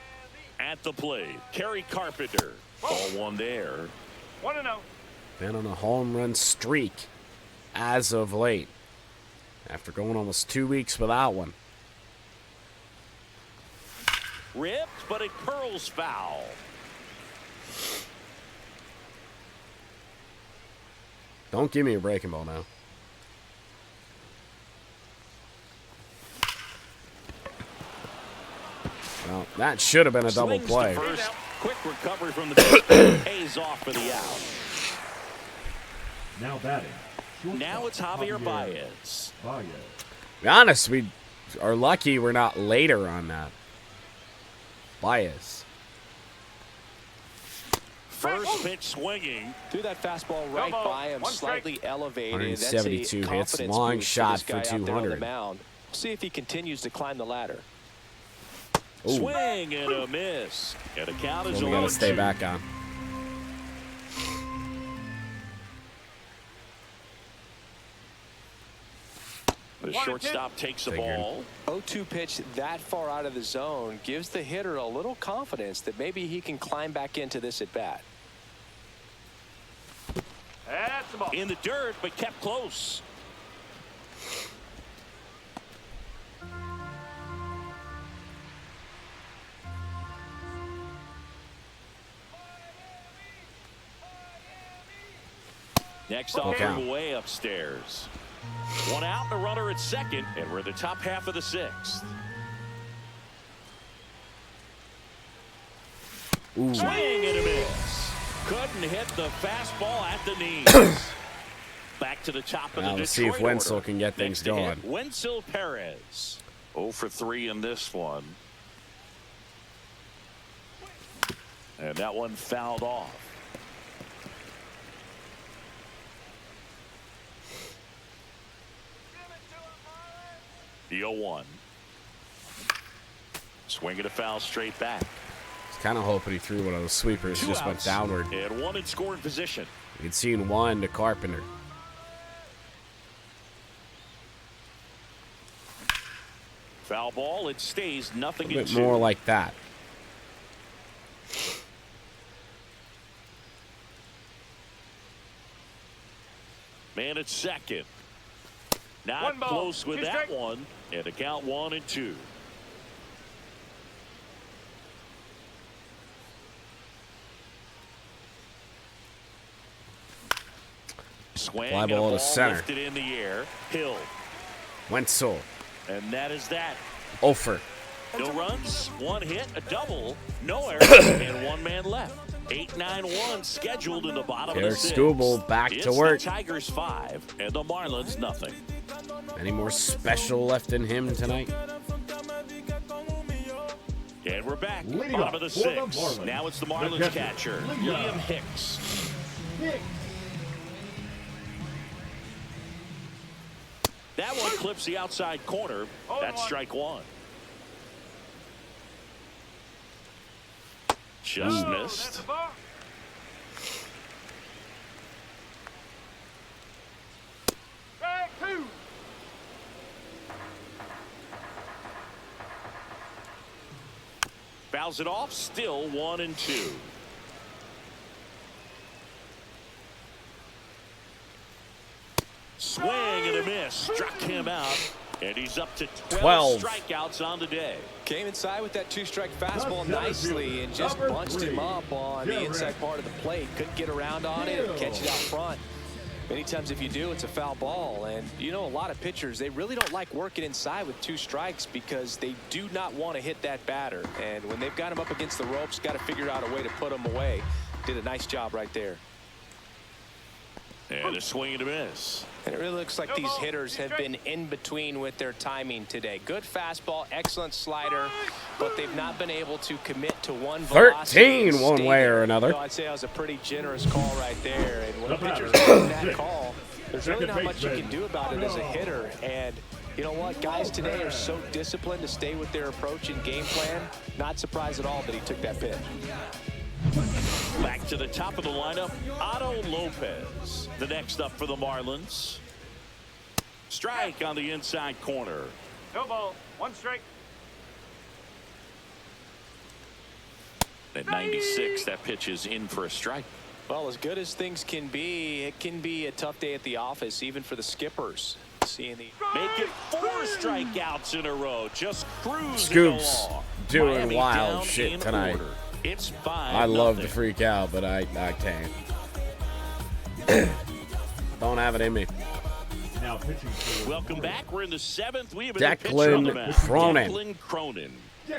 Speaker 1: At the plate, Tarik Carpenter. Ball 1 there.
Speaker 5: 1-0.
Speaker 3: Been on a home run streak as of late. After going almost 2 weeks without one.
Speaker 1: Ripped, but it curls foul.
Speaker 3: Don't give me a breaking ball now. Well, that should have been a double play.
Speaker 1: First, quick recovery from the pitch. Pays off for the out.
Speaker 4: Now batting.
Speaker 1: Now it's Javier Baez.
Speaker 3: To be honest, we are lucky we're not later on that. Baez.
Speaker 1: First pitch swinging.
Speaker 2: Threw that fastball right by him, slightly elevated.
Speaker 3: 172 hits, long shot for 200.
Speaker 2: We'll see if he continues to climb the ladder.
Speaker 3: Ooh.
Speaker 1: Swing and a miss. And the count is
Speaker 3: we got to stay back on.
Speaker 1: The shortstop takes the ball.
Speaker 2: 0-2 pitch that far out of the zone gives the hitter a little confidence that maybe he can climb back into this at bat.
Speaker 1: That's the ball. In the dirt, but kept close. Next offering away upstairs. 1 out and a runner at second, and we're in the top half of the 6th.
Speaker 3: Ooh.
Speaker 1: Swing and a miss. Couldn't hit the fastball at the knees. Back to the top of the Detroit.
Speaker 3: Let's see if Wenzel can get things going.
Speaker 1: Wenzel Perez. 0 for 3 in this one. And that one fouled off. The 0-1. Swinging a foul straight back.
Speaker 3: I was kind of hoping he threw one of those sweepers.
Speaker 1: Two
Speaker 3: Just went
Speaker 1: outs.
Speaker 3: downward.
Speaker 1: And one in scoring position.
Speaker 3: You can see in one to Carpenter.
Speaker 1: Foul ball. It stays nothing
Speaker 3: A
Speaker 1: in
Speaker 3: bit
Speaker 1: two.
Speaker 3: more like that.
Speaker 1: Man at second. Not close with that one. And a count 1-2. Swing
Speaker 3: Fly
Speaker 1: and a
Speaker 3: ball to
Speaker 1: ball
Speaker 3: center.
Speaker 1: lifted in the air. Hill.
Speaker 3: Wenzel.
Speaker 1: And that is that.
Speaker 3: Ofer.
Speaker 1: No runs, one hit, a double, no errors, and one man left. 8-9-1 scheduled in the bottom
Speaker 3: Tarik
Speaker 1: of the sixth.
Speaker 3: Skubal back to
Speaker 1: It's
Speaker 3: work.
Speaker 1: The Tigers 5 and the Marlins nothing.
Speaker 3: Any more special left in him tonight?
Speaker 1: And we're back.
Speaker 4: Leading
Speaker 1: Bottom of the
Speaker 4: off for the
Speaker 1: sixth.
Speaker 4: Marlins,
Speaker 1: Now it's the
Speaker 4: the
Speaker 1: Marlins
Speaker 4: catcher,
Speaker 1: catcher,
Speaker 4: Liam
Speaker 1: Liam Hicks. That one clips the outside corner. That's strike one. Just missed. Fouls it off. Still 1-2. Swing and a miss. Struck him out. And he's up to 12 strikeouts on the day.
Speaker 2: Came inside with that two-strike fastball nicely and just bunched him up on the inside part of the plate. Couldn't get around on it and catch it out front. Many times if you do, it's a foul ball. And, you know, a lot of pitchers, they really don't like working inside with two strikes because they do not want to hit that batter. And when they've got him up against the ropes, got to figure out a way to put him away. Did a nice job right there.
Speaker 1: And a swing and a miss.
Speaker 2: And it really looks like these hitters have been in between with their timing today. Good fastball, excellent slider, but they've not been able to commit to one velocity.
Speaker 3: 13 one way or another.
Speaker 2: You know, I'd say that was a pretty generous call right there. And when a pitcher's making that call, there's really not much you can do about it as a hitter. And you know what? Guys today are so disciplined to stay with their approach and game plan. Not surprised at all that he took that pitch.
Speaker 1: Back to the top of the lineup, Otto Lopez. The next up for the Marlins. Strike on the inside corner.
Speaker 6: No ball, one strike.
Speaker 1: At 96, that pitch is in for a strike.
Speaker 2: Well, as good as things can be, it can be a tough day at the office, even for the skippers. Seeing the
Speaker 1: Make it 4 strikeouts in a row. Just cruising
Speaker 3: Scoops
Speaker 1: along.
Speaker 3: doing
Speaker 1: Miami
Speaker 3: wild
Speaker 1: down
Speaker 3: shit
Speaker 1: in
Speaker 3: tonight.
Speaker 1: order. It's 5-0.
Speaker 3: I love to freak out, but I can't. Don't have it in me.
Speaker 4: Now pitching for
Speaker 1: Welcome back. We're in the 7th. We have a
Speaker 3: Declan
Speaker 1: pitcher on the mound.
Speaker 3: Cronin.
Speaker 1: Declan Cronin.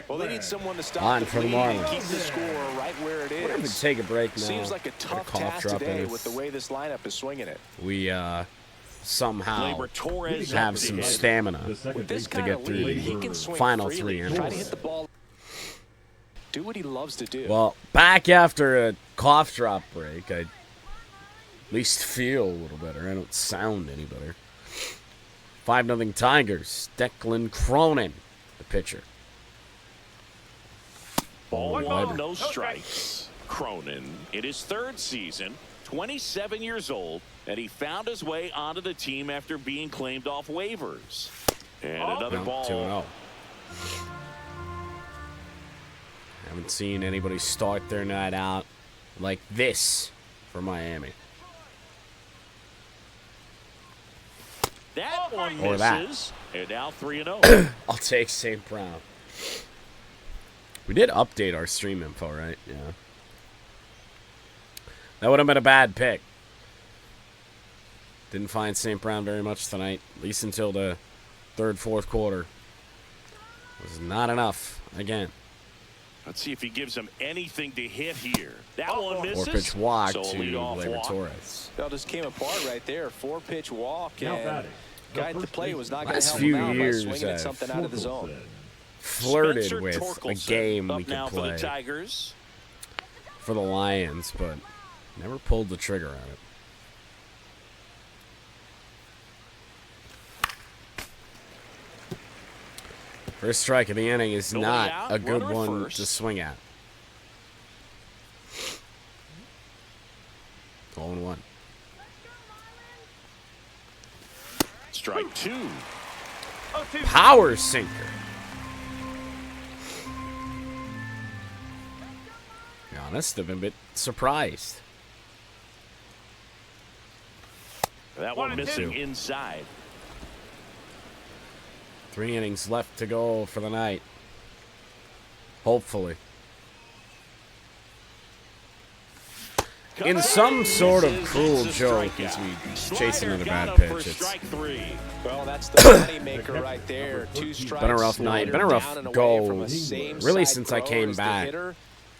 Speaker 2: well, they need someone to stop
Speaker 3: On
Speaker 2: the
Speaker 3: for the
Speaker 2: bleeding and
Speaker 3: Marlins.
Speaker 2: keep the score right where it
Speaker 3: We're going to
Speaker 2: is.
Speaker 3: take a break now.
Speaker 2: Seems like a
Speaker 3: Get
Speaker 2: tough
Speaker 3: cough
Speaker 2: task
Speaker 3: drop
Speaker 2: today
Speaker 3: in.
Speaker 2: with the way this lineup is swinging it.
Speaker 3: We somehow
Speaker 1: Gleyber Torres
Speaker 3: have
Speaker 1: up
Speaker 3: some
Speaker 1: ahead.
Speaker 3: stamina
Speaker 4: the second
Speaker 2: With this
Speaker 4: base
Speaker 3: to
Speaker 2: kind
Speaker 3: get
Speaker 2: of
Speaker 3: through
Speaker 2: lead,
Speaker 3: the
Speaker 2: he can swing
Speaker 3: final
Speaker 2: freely.
Speaker 3: 3
Speaker 2: Try to
Speaker 3: innings.
Speaker 2: hit the ball. Do what he loves to do.
Speaker 3: Well, back after a cough drop break, I at least feel a little better. I don't sound any better. 5-0 Tigers. Declan Cronin, the pitcher.
Speaker 1: Ball
Speaker 3: Gleyber.
Speaker 1: 1, no strikes. Cronin, in his 3rd season, 27 years old, and he found his way onto the team after being claimed off waivers. And another
Speaker 3: No,
Speaker 1: ball.
Speaker 3: 2-0. Haven't seen anybody start their night out like this for Miami.
Speaker 1: That one
Speaker 3: Or that.
Speaker 1: misses. And now 3-0.
Speaker 3: I'll take St. Brown. We did update our stream info, right? Yeah. That would have been a bad pick. Didn't find St. Brown very much tonight, at least until the 3rd, 4th quarter. Was not enough again.
Speaker 1: Let's see if he gives him anything to hit here. That one misses.
Speaker 3: Or pitch walk
Speaker 1: So
Speaker 3: to
Speaker 1: leadoff
Speaker 3: Gleyber
Speaker 1: walk.
Speaker 3: Torres.
Speaker 2: That just came apart right there. 4-pitch walk,
Speaker 4: Now
Speaker 2: and
Speaker 4: batting.
Speaker 2: guy at the plate was not going to
Speaker 3: Last
Speaker 2: help
Speaker 3: few
Speaker 2: him out by
Speaker 3: years,
Speaker 2: swinging at
Speaker 3: I've
Speaker 2: something out of the zone.
Speaker 4: Torkelson.
Speaker 3: Flirted
Speaker 1: Spencer
Speaker 3: with a
Speaker 1: Torkelson
Speaker 3: game
Speaker 1: up
Speaker 3: we could
Speaker 1: now for
Speaker 3: play
Speaker 1: the Tigers.
Speaker 3: for the Lions, but never pulled the trigger on it. First strike of the inning is
Speaker 1: Nobody
Speaker 3: not
Speaker 1: out,
Speaker 3: a good
Speaker 1: runner at
Speaker 3: one
Speaker 1: first.
Speaker 3: to swing at. 0-1.
Speaker 1: Strike 2.
Speaker 3: Power sinker. To be honest, I've been a bit surprised.
Speaker 1: That one missing inside.
Speaker 3: 3 innings left to go for the night. Hopefully. In some sort of cruel joke as we chase another bad pitch. It's
Speaker 2: Well, that's the moneymaker right there. 2 strikes.
Speaker 3: been a rough night. Been a rough
Speaker 2: down and away
Speaker 3: go,
Speaker 2: from a same
Speaker 3: really,
Speaker 2: side
Speaker 3: since I
Speaker 2: thrower
Speaker 3: came
Speaker 2: as the
Speaker 3: back
Speaker 2: hitter.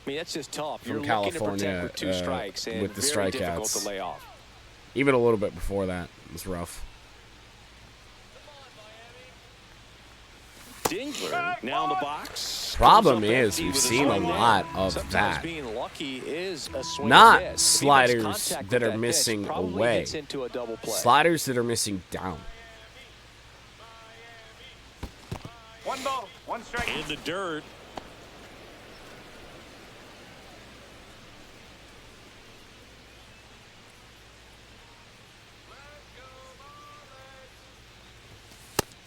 Speaker 2: I mean, that's just tough.
Speaker 3: from
Speaker 2: You're
Speaker 3: California,
Speaker 2: looking to protect with 2 strikes and
Speaker 3: with the
Speaker 2: very difficult
Speaker 3: strikeouts.
Speaker 2: to lay off.
Speaker 3: Even a little bit before that, it was rough.
Speaker 1: Dingler now in the box.
Speaker 3: Problem
Speaker 1: Comes up
Speaker 3: is,
Speaker 1: empty
Speaker 3: we've
Speaker 1: with his
Speaker 3: seen a
Speaker 1: right
Speaker 3: lot
Speaker 1: hand.
Speaker 3: of
Speaker 2: Sometimes
Speaker 3: that.
Speaker 2: being lucky is a swing
Speaker 3: Not
Speaker 2: and miss. If he makes
Speaker 3: sliders
Speaker 2: contact
Speaker 3: that
Speaker 2: with
Speaker 3: are
Speaker 2: pitch,
Speaker 3: missing
Speaker 2: probably
Speaker 3: away.
Speaker 2: gets into a double play.
Speaker 3: Sliders that are missing down.
Speaker 6: 1 ball, 1 strike.
Speaker 1: In the dirt.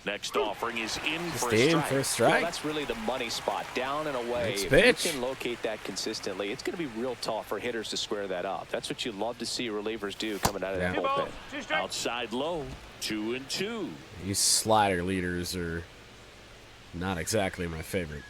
Speaker 1: Next offering is in for a
Speaker 3: in
Speaker 1: strike.
Speaker 3: for a strike.
Speaker 2: Well, that's really the money spot, down and away.
Speaker 3: Next
Speaker 2: If
Speaker 3: pitch.
Speaker 2: you can locate that consistently, it's going to be real tough for hitters to square that up. That's what you love to see relievers do coming out of that
Speaker 6: 2 balls,
Speaker 2: bullpen.
Speaker 6: 2 strikes.
Speaker 1: Outside low. 2-2.
Speaker 3: These slider leaders are not exactly my favorite.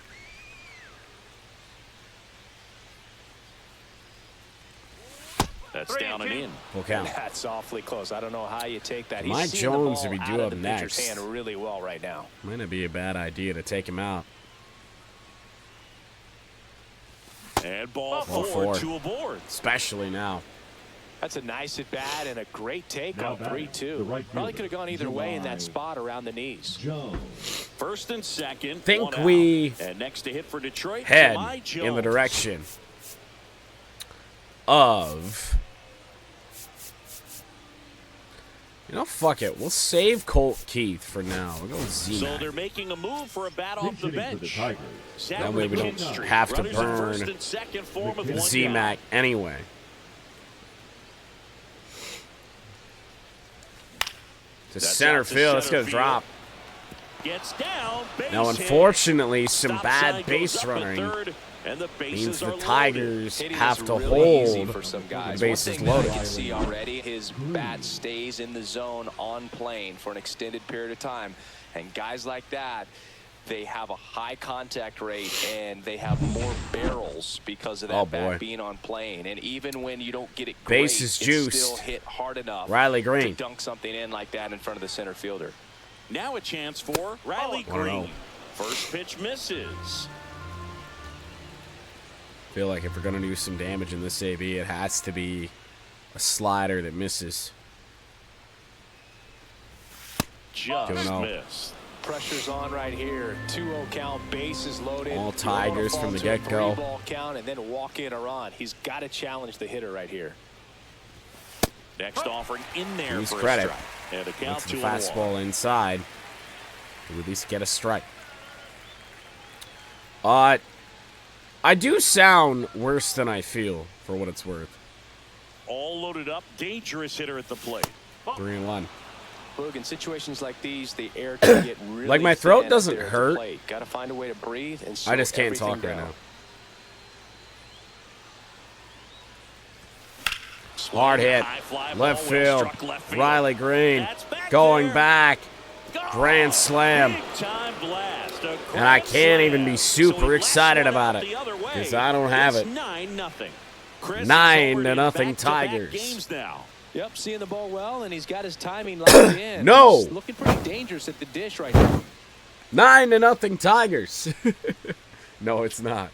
Speaker 1: That's down and in.
Speaker 3: Full count.
Speaker 2: That's awfully close. I don't know how you take that.
Speaker 3: Mike
Speaker 2: He's seeing the
Speaker 3: Jones
Speaker 2: ball
Speaker 3: would be
Speaker 2: out
Speaker 3: due
Speaker 2: of
Speaker 3: up
Speaker 2: the pitcher's
Speaker 3: next.
Speaker 2: hand really well right now.
Speaker 3: Might not be a bad idea to take him out.
Speaker 1: And ball
Speaker 3: Ball
Speaker 1: 4,
Speaker 3: four.
Speaker 1: 2 aboard.
Speaker 3: Especially now.
Speaker 2: That's a nice at bat and a great take
Speaker 4: Now
Speaker 2: on
Speaker 4: batting,
Speaker 2: 3-2.
Speaker 4: the right
Speaker 2: Probably
Speaker 4: fielder,
Speaker 2: could have gone either way in that
Speaker 4: July
Speaker 2: spot around the knees.
Speaker 4: Jones.
Speaker 1: First and second.
Speaker 3: Think
Speaker 1: 1
Speaker 3: we
Speaker 1: out. And next to hit for Detroit,
Speaker 3: Head
Speaker 1: July
Speaker 3: in the
Speaker 1: Jones.
Speaker 3: direction of... You know, fuck it. We'll save Colt Keith for now. We'll go
Speaker 1: So
Speaker 3: Z-Mac.
Speaker 1: they're making a move for a bat
Speaker 4: Pinch
Speaker 1: off the
Speaker 4: hitting for the
Speaker 1: bench.
Speaker 4: Tigers.
Speaker 3: That way we don't
Speaker 1: McKinstry.
Speaker 3: have to
Speaker 1: Runners at first
Speaker 3: burn
Speaker 1: and second for him with 1
Speaker 3: Z-Mac anyway. To
Speaker 1: That's
Speaker 3: center
Speaker 1: out to
Speaker 3: field. That's
Speaker 1: center
Speaker 3: going to
Speaker 1: field.
Speaker 3: drop.
Speaker 1: Gets down. Base
Speaker 3: Now,
Speaker 1: hit.
Speaker 3: unfortunately, some
Speaker 1: Stop
Speaker 3: bad
Speaker 1: sign
Speaker 3: base
Speaker 1: goes up at
Speaker 3: running
Speaker 1: third, and the bases
Speaker 3: means
Speaker 1: are
Speaker 3: the
Speaker 1: loaded.
Speaker 3: Tigers
Speaker 2: Hitting
Speaker 3: have
Speaker 2: is
Speaker 3: to
Speaker 2: really easy
Speaker 3: hold
Speaker 2: for some guys.
Speaker 3: the bases
Speaker 2: One thing that
Speaker 3: loaded.
Speaker 2: I can see already, his bat stays in the zone on plane for an extended period of time. And guys like that, they have a high contact rate and they have more barrels because of that
Speaker 3: Oh, boy.
Speaker 2: bat being on plane. And even when you don't get it great,
Speaker 3: Bases
Speaker 2: it's
Speaker 3: juiced.
Speaker 2: still hit hard enough
Speaker 3: Riley
Speaker 2: to
Speaker 3: Green.
Speaker 2: dunk something in like that in front of the center fielder.
Speaker 1: Now a chance for Riley
Speaker 3: I don't know.
Speaker 1: Green. First pitch misses.
Speaker 3: Feel like if we're going to do some damage in this AB, it has to be a slider that misses.
Speaker 1: Just
Speaker 3: Don't know.
Speaker 1: missed.
Speaker 2: Pressure's on right here. 2-0 count, bases loaded.
Speaker 3: All
Speaker 2: You don't wanna
Speaker 3: Tigers
Speaker 2: fall
Speaker 3: from the
Speaker 2: to a
Speaker 3: get-go.
Speaker 2: 3-ball count and then walk in a run. He's got to challenge the hitter right here.
Speaker 1: Next offering in there
Speaker 3: Use
Speaker 1: for
Speaker 3: credit.
Speaker 1: a strike. And the count
Speaker 3: Looks the
Speaker 1: 2-1.
Speaker 3: fastball inside. To at least get a strike. I do sound worse than I feel, for what it's worth.
Speaker 1: All loaded up. Dangerous hitter at the plate.
Speaker 3: 3-1.
Speaker 2: Look, in situations like these, the air can get really
Speaker 3: Like, my throat
Speaker 2: thin
Speaker 3: doesn't
Speaker 2: up there at the
Speaker 3: hurt.
Speaker 2: plate. Got to find a way to breathe and
Speaker 3: I
Speaker 2: slow
Speaker 3: just can't
Speaker 2: everything
Speaker 3: talk right
Speaker 2: down.
Speaker 3: now. Hard hit.
Speaker 1: High fly ball,
Speaker 3: Left
Speaker 1: well
Speaker 3: field.
Speaker 1: struck left field.
Speaker 3: Riley Green
Speaker 1: That's back
Speaker 3: going
Speaker 1: there.
Speaker 3: back.
Speaker 1: Gone.
Speaker 3: Grand slam.
Speaker 1: Big time blast. A
Speaker 3: And I
Speaker 1: grand
Speaker 3: can't even
Speaker 1: slam.
Speaker 3: be
Speaker 1: So he
Speaker 3: super
Speaker 1: lets
Speaker 3: excited
Speaker 1: one
Speaker 3: about
Speaker 1: out
Speaker 3: it,
Speaker 1: the other way.
Speaker 3: 'cause I don't have
Speaker 1: It's
Speaker 3: it.
Speaker 1: 9-0. Chris is
Speaker 3: 9-0
Speaker 1: over in back-to-back
Speaker 3: Tigers.
Speaker 1: games now.
Speaker 2: Yep, seeing the ball well, and he's got his timing locked in.
Speaker 3: No.
Speaker 2: He's looking pretty dangerous at the dish right now.
Speaker 3: 9-0 Tigers. No, it's not.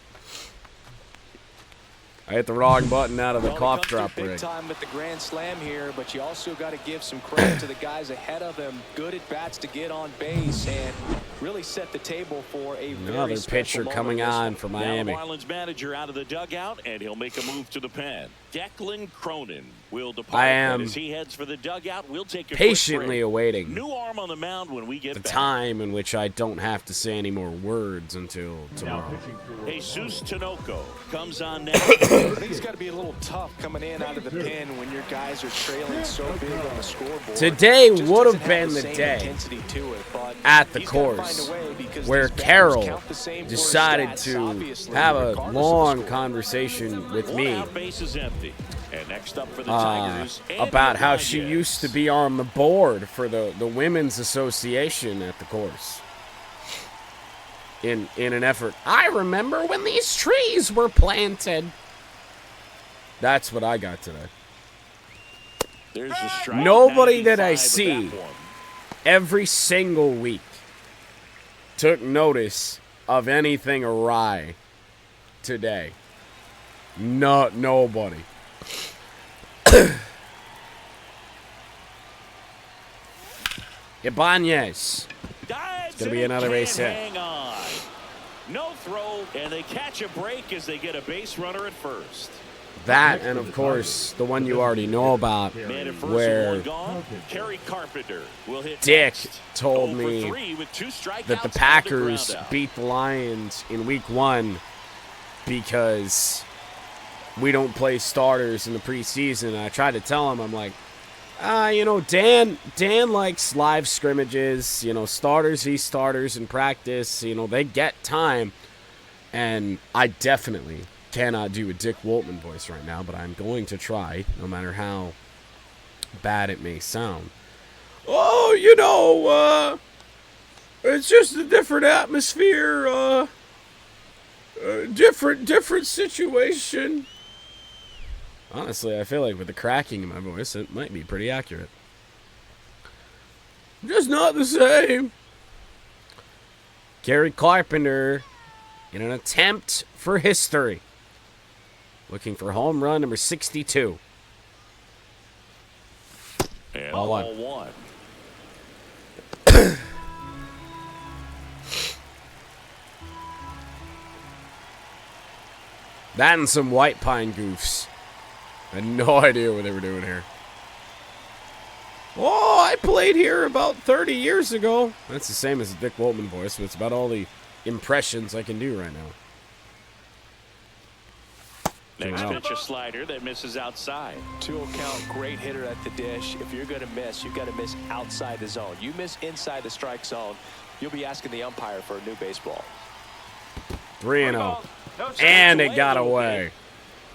Speaker 3: I hit the wrong button out of the
Speaker 2: Well, he
Speaker 3: cough
Speaker 2: comes through
Speaker 3: drop
Speaker 2: big
Speaker 3: rig.
Speaker 2: time with the grand slam here, but you also got to give some credit to the guys ahead of him. Good at bats to get on base and really set the table for a
Speaker 3: Another
Speaker 2: very special
Speaker 3: pitcher
Speaker 2: moment
Speaker 3: coming
Speaker 2: in this
Speaker 3: on
Speaker 2: one.
Speaker 3: for
Speaker 1: Now
Speaker 3: Miami.
Speaker 1: the Marlins manager out of the dugout, and he'll make a move to the pen. Declan Cronin will depart.
Speaker 3: I am
Speaker 1: as he heads for the dugout. We'll take a
Speaker 3: patiently awaiting
Speaker 1: new arm on the mound when we get
Speaker 3: the
Speaker 1: back.
Speaker 3: time in which I don't have to say any more words until tomorrow.
Speaker 1: Jesus Tinoco comes on next.
Speaker 2: I think it's got to be a little tough coming in out of the pen when your guys are trailing so big on the scoreboard.
Speaker 3: Today
Speaker 2: Just
Speaker 3: would
Speaker 2: doesn't
Speaker 3: have been
Speaker 2: the
Speaker 3: the
Speaker 2: same
Speaker 3: day
Speaker 2: intensity to it, but
Speaker 3: at the
Speaker 2: he's gotta
Speaker 3: course
Speaker 2: find a way because
Speaker 3: where
Speaker 2: these batters
Speaker 3: Carol
Speaker 2: count the same for his
Speaker 3: decided
Speaker 2: stats,
Speaker 3: to
Speaker 2: obviously,
Speaker 3: have a
Speaker 2: regardless of the
Speaker 3: long
Speaker 2: score.
Speaker 3: conversation with
Speaker 1: One
Speaker 3: me
Speaker 1: out, base is empty. And next up for the Tigers,
Speaker 3: about how she used to be on the board for the Women's Association at the course. In an effort, I remember when these trees were planted. That's what I got today.
Speaker 1: There's a strike.
Speaker 3: Nobody that I
Speaker 1: 95
Speaker 3: see
Speaker 1: of that one.
Speaker 3: every single week took notice of anything awry today. Nobody. Ibanez.
Speaker 1: Dives
Speaker 3: Gonna be
Speaker 1: and
Speaker 3: another
Speaker 1: can't
Speaker 3: base hit.
Speaker 1: hang on. No throw, and they catch a break as they get a base runner at first.
Speaker 3: That, and of course, the one you already know about,
Speaker 1: Man at first,
Speaker 3: where
Speaker 1: one gone. Tarik Carpenter will hit
Speaker 3: Dick
Speaker 1: next.
Speaker 3: told
Speaker 1: 0 for
Speaker 3: me
Speaker 1: 3 with 2 strikeouts
Speaker 3: that the
Speaker 1: on
Speaker 3: Packers
Speaker 1: ground out.
Speaker 3: beat the Lions in week 1 because we don't play starters in the preseason. I tried to tell him, I'm like, Dan likes live scrimmages, starters v. starters in practice, they get time. And I definitely cannot do a Dick Woltman voice right now, but I'm going to try, no matter how bad it may sound. It's just a different atmosphere, different situation. Honestly, I feel like with the cracking in my voice, it might be pretty accurate. Just not the same. Gary Carpenter, in an attempt for history, looking for home run number 62.
Speaker 1: And
Speaker 3: Ball
Speaker 1: ball
Speaker 3: one.
Speaker 1: one.
Speaker 3: That and some white pine goofs. I had no idea what they were doing here. Oh, I played here about 30 years ago. That's the same as the Dick Woltman voice, but it's about all the impressions I can do right now.
Speaker 1: Next pitch, a slider that misses outside.
Speaker 2: 2-0 count, great hitter at the dish. If you're going to miss, you've got to miss outside the zone. You miss inside the strike zone, you'll be asking the umpire for a new baseball.
Speaker 3: 3-0. And it got away.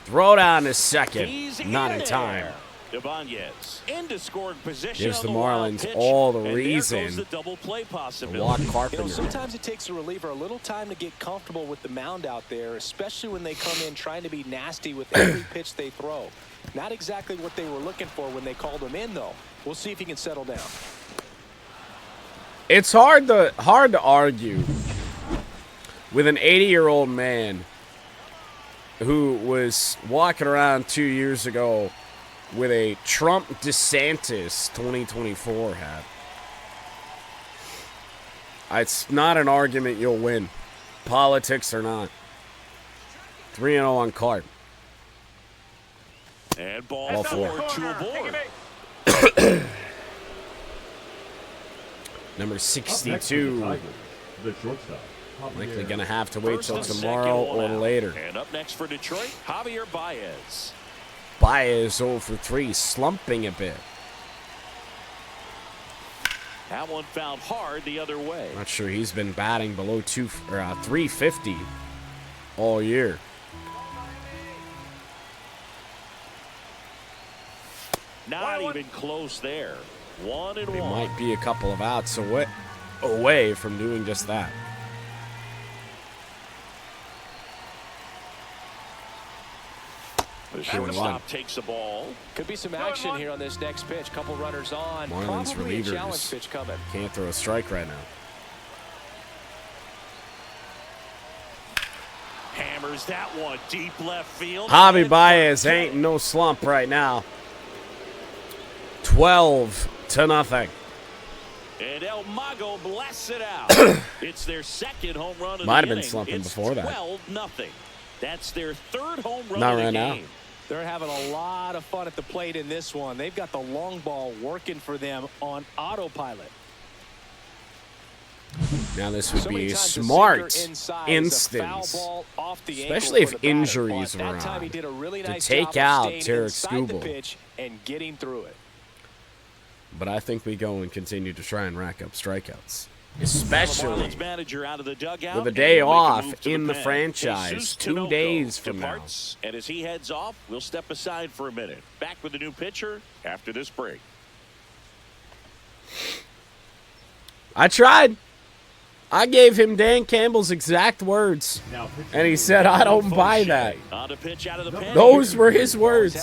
Speaker 3: Throw down to second.
Speaker 1: He's
Speaker 3: Not in time.
Speaker 1: there. Ibanez into scoring position.
Speaker 3: Gives
Speaker 1: on
Speaker 3: the
Speaker 1: wild
Speaker 3: Marlins
Speaker 1: pitch,
Speaker 3: all the
Speaker 1: and there
Speaker 3: reason
Speaker 1: goes the double play
Speaker 3: to
Speaker 1: possibility.
Speaker 3: walk Carpenter.
Speaker 2: Sometimes it takes a reliever a little time to get comfortable with the mound out there, especially when they come in trying to be nasty with every pitch they throw. Not exactly what they were looking for when they called him in, though. We'll see if he can settle down.
Speaker 3: It's hard to argue with an 80-year-old man who was walking around 2 years ago with a Trump DeSantis 2024 hat. It's not an argument you'll win, politics or not. 3-0 on Carp.
Speaker 1: And ball
Speaker 3: All four.
Speaker 1: 4 to a board.
Speaker 3: Number
Speaker 4: Up next for the
Speaker 3: 62.
Speaker 4: Tigers, the shortstop.
Speaker 3: Likely
Speaker 4: Javier
Speaker 3: going to have to wait
Speaker 1: First
Speaker 3: till
Speaker 1: and second,
Speaker 3: tomorrow
Speaker 1: one
Speaker 3: or
Speaker 1: out.
Speaker 3: later.
Speaker 1: And up next for Detroit, Javier Baez.
Speaker 3: Baez 0 for 3, slumping a bit.
Speaker 1: That one fouled hard the other way.
Speaker 3: Not sure he's been batting below 350 all year.
Speaker 1: Not even close there. 1-1.
Speaker 3: He might be a couple of outs away from doing just that.
Speaker 1: The
Speaker 3: 2-1.
Speaker 1: shortstop takes the ball.
Speaker 2: Could be some action here on this next pitch. Couple runners on.
Speaker 3: Marlins
Speaker 2: Probably a challenge
Speaker 3: relievers
Speaker 2: pitch coming.
Speaker 3: can't throw a strike right now.
Speaker 1: Hammers that one deep left field.
Speaker 3: Javi
Speaker 1: And
Speaker 3: Baez
Speaker 1: for
Speaker 3: ain't no slump right now. 12-0.
Speaker 1: And El Mago blasts it out. It's their second home run of
Speaker 3: Might
Speaker 1: the
Speaker 3: have been
Speaker 1: inning.
Speaker 3: slumping
Speaker 1: It's
Speaker 3: before that.
Speaker 1: 12-0. That's their third home run
Speaker 3: Not
Speaker 1: of the
Speaker 3: right now.
Speaker 1: game.
Speaker 2: They're having a lot of fun at the plate in this one. They've got the long ball working for them on autopilot.
Speaker 3: Now this would be a smart instance, especially if injuries were on, to take out Tarik Skubal.
Speaker 2: And getting through it.
Speaker 3: But I think we go and continue to try and rack up strikeouts, especially with a day off in the franchise, 2 days from now.
Speaker 1: And as he heads off, we'll step aside for a minute. Back with the new pitcher after this break.
Speaker 3: I tried. I gave him Dan Campbell's exact words, and he said, I don't buy that. Those were his words.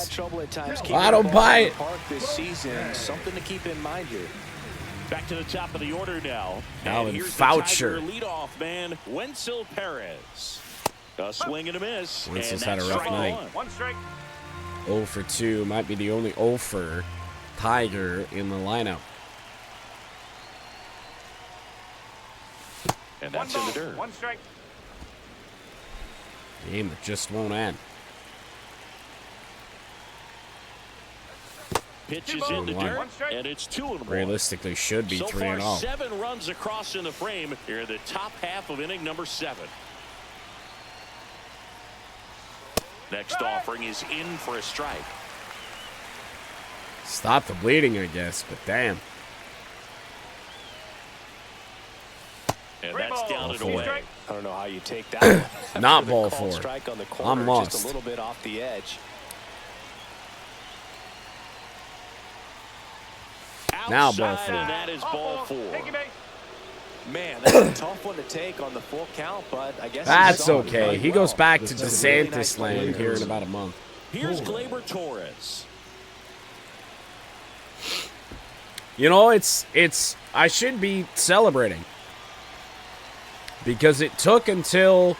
Speaker 3: I don't buy it.
Speaker 2: This season, something to keep in mind here.
Speaker 1: Back to the top of the order now.
Speaker 3: Now
Speaker 1: and
Speaker 3: in
Speaker 1: here's
Speaker 3: Foucher.
Speaker 1: the leadoff man, Wenzel Perez. A swing and a miss.
Speaker 3: Wenzel's had a rough night.
Speaker 6: 1 strike.
Speaker 3: 0 for 2 might be the only 0 for Tiger in the lineup.
Speaker 1: And that's in the dirt.
Speaker 6: 1 strike.
Speaker 3: Game that just won't end.
Speaker 1: Pitch is in the dirt, and it's 2-1.
Speaker 3: Realistically, should be 3-0.
Speaker 1: 7 runs across in the frame here in the top half of inning number 7. Next offering is in for a strike.
Speaker 3: Stop the bleeding, I guess, but damn.
Speaker 1: And that's down and away.
Speaker 2: I don't know how you take that.
Speaker 3: Not ball 4.
Speaker 2: Strike on the corner,
Speaker 3: I'm lost.
Speaker 2: Just a little bit off the edge.
Speaker 3: Now ball 4.
Speaker 1: And that is ball 4.
Speaker 2: Man, that's a tough one to take on the full count, but I guess
Speaker 3: that's okay. He goes back to DeSantis land here in about a month.
Speaker 1: Here's Gleyber Torres.
Speaker 3: You know, it's I should be celebrating, because it took until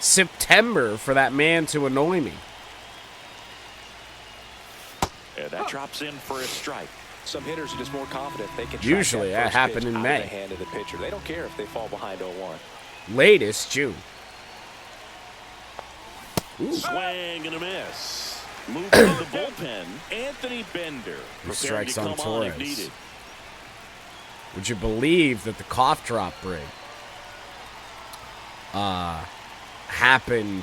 Speaker 3: September for that man to annoy me.
Speaker 1: And that drops in for a strike.
Speaker 2: Some hitters are just more confident they can.
Speaker 3: Usually that happened in May.
Speaker 2: The hand of the pitcher. They don't care if they fall behind 0-1.
Speaker 3: Latest June.
Speaker 1: Ooh. Swing and a miss. Moving to the bullpen, Anthony Bender.
Speaker 3: Who strikes on Torres.
Speaker 1: Needed.
Speaker 3: Would you believe that the cough drop break happened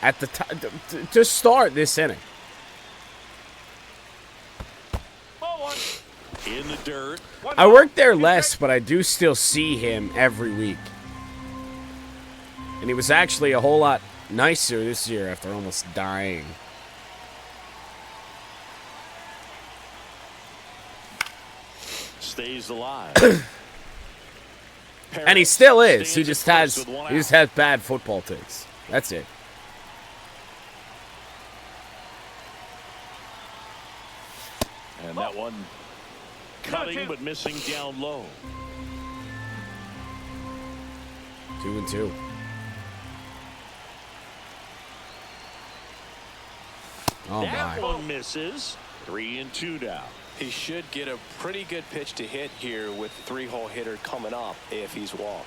Speaker 3: at the time to start this inning?
Speaker 1: In the dirt.
Speaker 3: I work there less, but I do still see him every week. And he was actually a whole lot nicer this year after almost dying.
Speaker 1: Stays alive.
Speaker 3: And he still is. He just has bad football takes. That's it.
Speaker 1: And that one cutting but missing down low.
Speaker 3: 2-2. Oh
Speaker 1: that
Speaker 3: my.
Speaker 1: one misses. 3-2 now.
Speaker 2: He should get a pretty good pitch to hit here with the 3-hole hitter coming up if he's walked.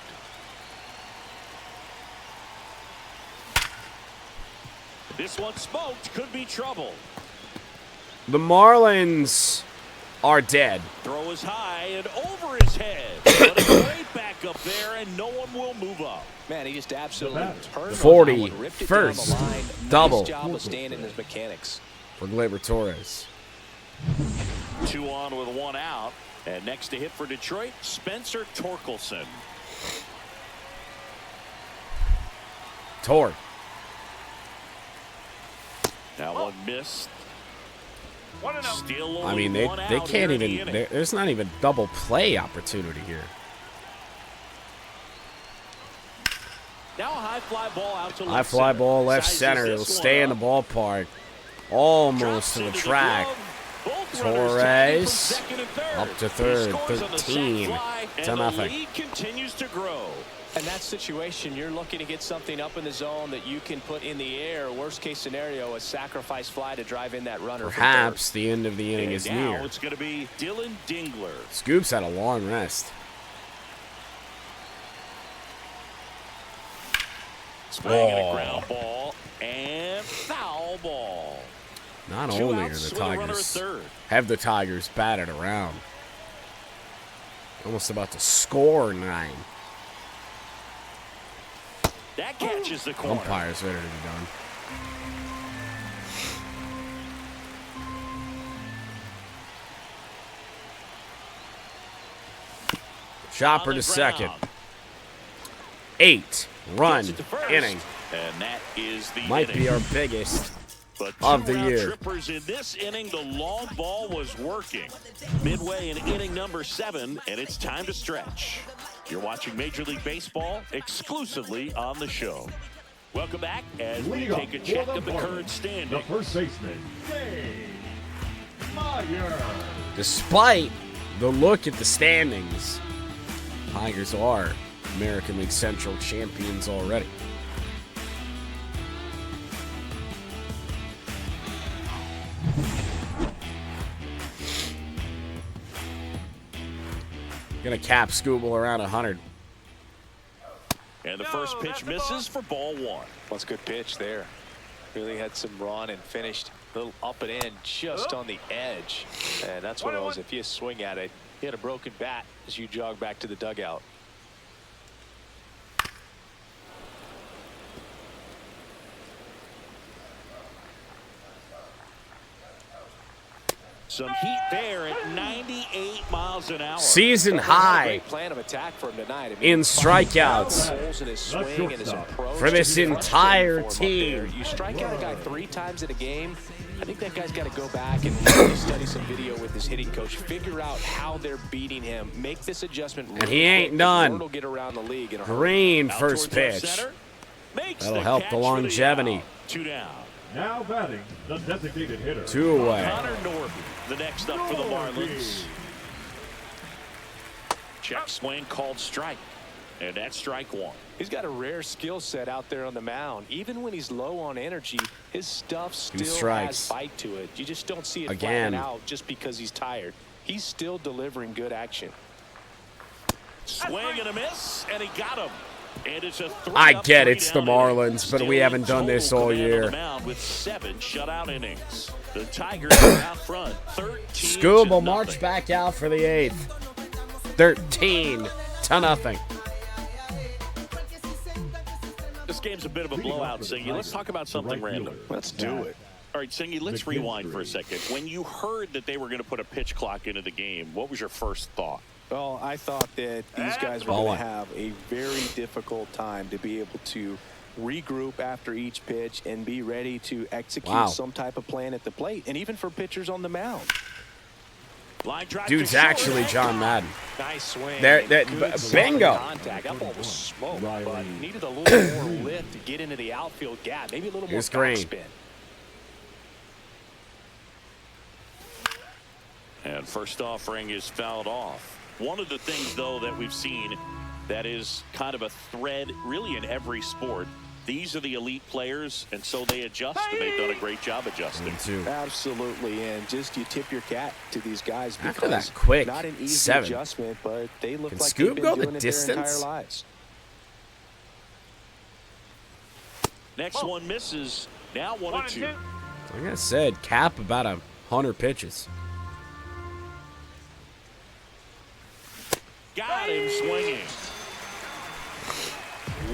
Speaker 1: This one smoked. Could be trouble.
Speaker 3: The Marlins are dead.
Speaker 1: Throw is high and over his head. But a great backup there, and no one will move up.
Speaker 2: Man, he just absolutely turned
Speaker 3: 41st double
Speaker 2: job of staying in his mechanics.
Speaker 3: for Gleyber Torres.
Speaker 1: 2 on with 1 out. And next to hit for Detroit, Spencer Torkelson.
Speaker 3: Tor.
Speaker 1: That one missed. Still
Speaker 3: I mean, they can't even. There's not even double play opportunity here.
Speaker 1: Now a high fly ball out to left
Speaker 3: High fly
Speaker 1: center.
Speaker 3: ball left
Speaker 1: Sizes
Speaker 3: center. It'll stay in the ballpark. Almost to the track. Torres up to third. 13. 10-0.
Speaker 1: Lead continues to grow.
Speaker 2: In that situation, you're looking to get something up in the zone that you can put in the air. Worst case scenario, a sacrifice fly to drive in that runner.
Speaker 3: Perhaps the end of the inning is
Speaker 1: now
Speaker 3: near.
Speaker 1: It's going to be Dylan Dingler.
Speaker 3: SKUB'S had a long rest.
Speaker 1: Swinging a ground ball. And foul ball.
Speaker 3: Not
Speaker 1: Two
Speaker 3: only are
Speaker 1: outs
Speaker 3: the
Speaker 1: with a runner at
Speaker 3: Tigers
Speaker 1: third.
Speaker 3: have the Tigers batted around, almost about to score 9.
Speaker 1: That catches the corner.
Speaker 3: Umpire's ready to be done. Chopper to second. 8-run inning.
Speaker 1: And that is the
Speaker 3: Might
Speaker 1: inning.
Speaker 3: be our biggest
Speaker 1: But
Speaker 3: of the
Speaker 1: two-round
Speaker 3: year.
Speaker 1: Trippers in this inning, the long ball was working. Midway in inning number 7, and it's time to stretch. You're watching Major League Baseball exclusively on the show. Welcome back as we
Speaker 4: Leading
Speaker 1: take a
Speaker 4: off
Speaker 1: check
Speaker 4: for the
Speaker 1: of the
Speaker 4: Marlins,
Speaker 1: current
Speaker 4: the
Speaker 1: standing.
Speaker 4: first baseman, Dave Meyer.
Speaker 3: Despite the look at the standings, Tigers are American League Central champions already. Gonna cap Skubal around 100.
Speaker 1: And the first pitch misses for ball 1.
Speaker 2: Well, it's a good pitch there. Really had some run and finished a little up and in just on the edge. And that's one of those, if you swing at it, you had a broken bat as you jog back to the dugout.
Speaker 1: Some heat there at 98 miles an hour.
Speaker 3: Season
Speaker 2: Not a
Speaker 3: high
Speaker 2: great plan of attack for him tonight. I mean,
Speaker 3: in strikeouts
Speaker 2: holes in his swing and his approach
Speaker 3: for this
Speaker 2: can be
Speaker 3: entire
Speaker 2: frustrating for him up there.
Speaker 3: team.
Speaker 2: You strike out a guy 3 times in a game, I think that guy's got to go back and really study some video with his hitting coach, figure out how they're beating him, make this adjustment.
Speaker 3: And he ain't done.
Speaker 2: Will get around the league in a hurry.
Speaker 3: Green
Speaker 1: Out
Speaker 3: first
Speaker 1: towards left
Speaker 3: pitch.
Speaker 1: center. Makes
Speaker 3: That'll help
Speaker 1: catch
Speaker 3: the
Speaker 1: for
Speaker 3: longevity.
Speaker 1: out. 2 down.
Speaker 4: Now batting, the designated hitter.
Speaker 3: 2 away.
Speaker 1: Connor Norby, the next up for the Marlins. Check swing called strike. And that's strike 1.
Speaker 2: He's got a rare skill set out there on the mound. Even when he's low on energy, his stuff still
Speaker 3: strikes.
Speaker 2: has bite to it. You just don't see it
Speaker 3: Again.
Speaker 2: flatten out just because he's tired. He's still delivering good action.
Speaker 1: Swing and a miss, and he got him. And it's a
Speaker 3: I
Speaker 1: 3-up,
Speaker 3: get it's the
Speaker 1: 3-down inning.
Speaker 3: Marlins, but we
Speaker 1: Still
Speaker 3: haven't done this
Speaker 1: total
Speaker 3: all
Speaker 1: command on
Speaker 3: year.
Speaker 1: the mound with 7 shutout innings. The Tigers are out front, 13
Speaker 3: Skubal
Speaker 1: to
Speaker 3: march
Speaker 1: nothing.
Speaker 3: back out for the 8th. 13 to nothing.
Speaker 1: This game's a bit of a blowout, Singy. Let's talk about something random.
Speaker 2: Let's do it.
Speaker 1: All right, Singy, let's rewind for a second. When you heard that they were going to put a pitch clock into the game, what was your first thought?
Speaker 7: Well, I thought that these guys were
Speaker 3: Ball
Speaker 7: going
Speaker 3: one.
Speaker 7: to have a very difficult time to be able to regroup after each pitch and be ready to execute
Speaker 3: Wow.
Speaker 7: some type of plan at the plate, and even for pitchers on the mound.
Speaker 1: Line drive
Speaker 3: Dude's
Speaker 1: to short.
Speaker 3: actually John Madden.
Speaker 2: Nice swing.
Speaker 3: There-
Speaker 2: and
Speaker 3: there-
Speaker 2: good
Speaker 3: bingo.
Speaker 2: solid contact. That ball was smoked, but
Speaker 4: Riley.
Speaker 2: needed a little more lift to get into the outfield gap. Maybe a little more
Speaker 3: Here's Green.
Speaker 2: backspin.
Speaker 1: And first offering is fouled off. One of the things, though, that we've seen that is kind of a thread really in every sport, these are the elite players, and so they adjust, and they've done a great job adjusting.
Speaker 3: 2.
Speaker 7: Absolutely, and just you tip your cap to these guys because
Speaker 3: After that quick
Speaker 7: not an easy
Speaker 3: 7.
Speaker 7: adjustment, but they look
Speaker 3: Can
Speaker 7: like
Speaker 3: Scoob
Speaker 7: they've been
Speaker 3: go the
Speaker 7: doing it their
Speaker 3: distance?
Speaker 7: entire lives.
Speaker 1: Next one misses. Now 1-2.
Speaker 3: Like I said, cap about 100 pitches.
Speaker 1: Got him swinging.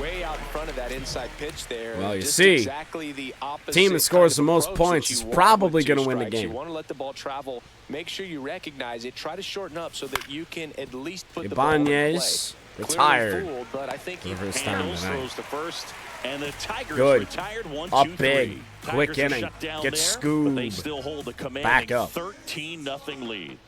Speaker 2: Way out in front of that inside pitch there.
Speaker 3: Well, you
Speaker 2: Just
Speaker 3: see,
Speaker 2: exactly the opposite
Speaker 3: team that scores
Speaker 2: kind
Speaker 3: the
Speaker 2: of
Speaker 3: most
Speaker 2: approach
Speaker 3: points
Speaker 2: that
Speaker 3: is
Speaker 2: you want
Speaker 3: probably
Speaker 2: with 2
Speaker 3: gonna win the
Speaker 2: strikes.
Speaker 3: game.
Speaker 2: You want to let the ball travel. Make sure you recognize it. Try to shorten up so that you can at least put the ball in play.
Speaker 3: Ibanez
Speaker 2: Clearly
Speaker 3: retired
Speaker 2: fooled, but I think
Speaker 3: for
Speaker 2: he
Speaker 3: the first time
Speaker 1: Handles,
Speaker 3: tonight.
Speaker 1: throws to first, and the Tigers
Speaker 3: Good.
Speaker 1: retired 1-2-3.
Speaker 3: Up big. Quick
Speaker 1: Tigers are
Speaker 3: inning.
Speaker 1: shut down
Speaker 3: Get
Speaker 1: there,
Speaker 3: Scoob
Speaker 1: but they still hold the commanding
Speaker 3: back up.
Speaker 1: 13-0 lead.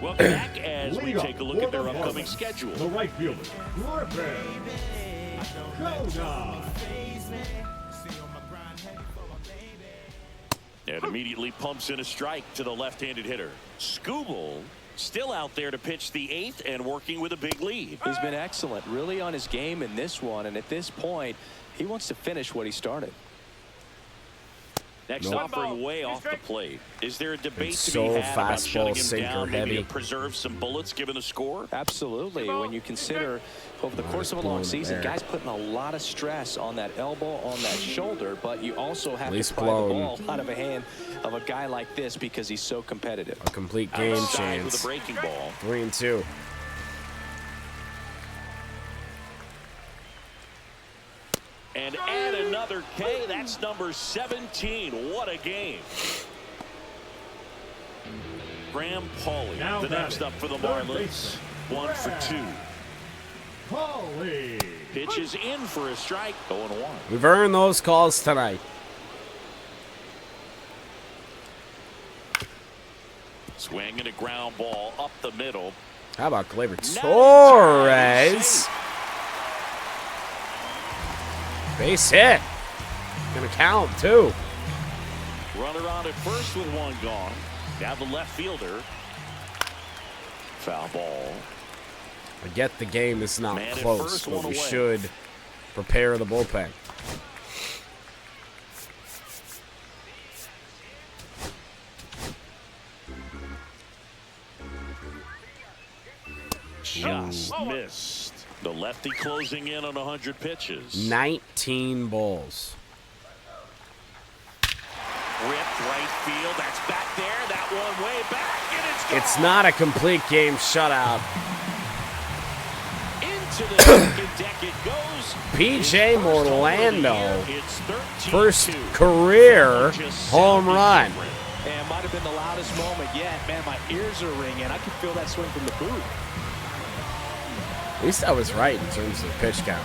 Speaker 1: Welcome back as we
Speaker 4: Leading
Speaker 1: take a
Speaker 4: off
Speaker 1: look at
Speaker 4: for
Speaker 1: their
Speaker 4: the
Speaker 1: upcoming
Speaker 4: Marlins,
Speaker 1: schedule.
Speaker 4: The right fielder, Griffin Kona.
Speaker 1: And immediately pumps in a strike to the left-handed hitter. Skubal still out there to pitch the 8th and working with a big lead.
Speaker 2: He's been excellent, really on his game in this one, and at this point, he wants to finish what he started.
Speaker 1: Next offering way off the plate. Is there a debate
Speaker 3: It's
Speaker 1: to
Speaker 3: so
Speaker 1: be had about
Speaker 3: fastball,
Speaker 1: shutting him
Speaker 3: sinker
Speaker 1: down, maybe
Speaker 3: heavy.
Speaker 1: to preserve some bullets given the score?
Speaker 2: Absolutely. When you consider over the course of a long season, guys putting a lot of stress on that elbow, on that shoulder, but you also have to pry the ball out of a hand of a guy like this because he's so competitive.
Speaker 3: A complete game
Speaker 1: Outside with
Speaker 3: chance.
Speaker 1: a breaking ball.
Speaker 3: 3-2.
Speaker 1: And add another K. That's number 17. What a game. Graham Pauley, the next up for the Marlins. 1 for 2.
Speaker 4: Pauley.
Speaker 1: Pitch is in for a strike. 0-1.
Speaker 3: We've earned those calls tonight.
Speaker 1: Swing and a ground ball up the middle.
Speaker 3: How about Gleyber Torres? Base hit. Gonna count, too.
Speaker 1: Runner on at first with one gone. Now the left fielder. Foul ball.
Speaker 3: I get the game is not
Speaker 1: Man at
Speaker 3: close,
Speaker 1: first,
Speaker 3: but
Speaker 1: one
Speaker 3: we
Speaker 1: away.
Speaker 3: should prepare the bullpen.
Speaker 1: Just missed. The lefty closing in on 100 pitches.
Speaker 3: 19 balls.
Speaker 1: Ripped right field. That's back there. That one way back, and it's gone.
Speaker 3: It's not a complete game shutout.
Speaker 1: Into the second deck it goes.
Speaker 3: PJ Morlando,
Speaker 1: It's 13-2.
Speaker 3: first career home run.
Speaker 2: And it might have been the loudest moment yet. Man, my ears are ringing. I can feel that swing from the booth.
Speaker 3: At least I was right in terms of the pitch count.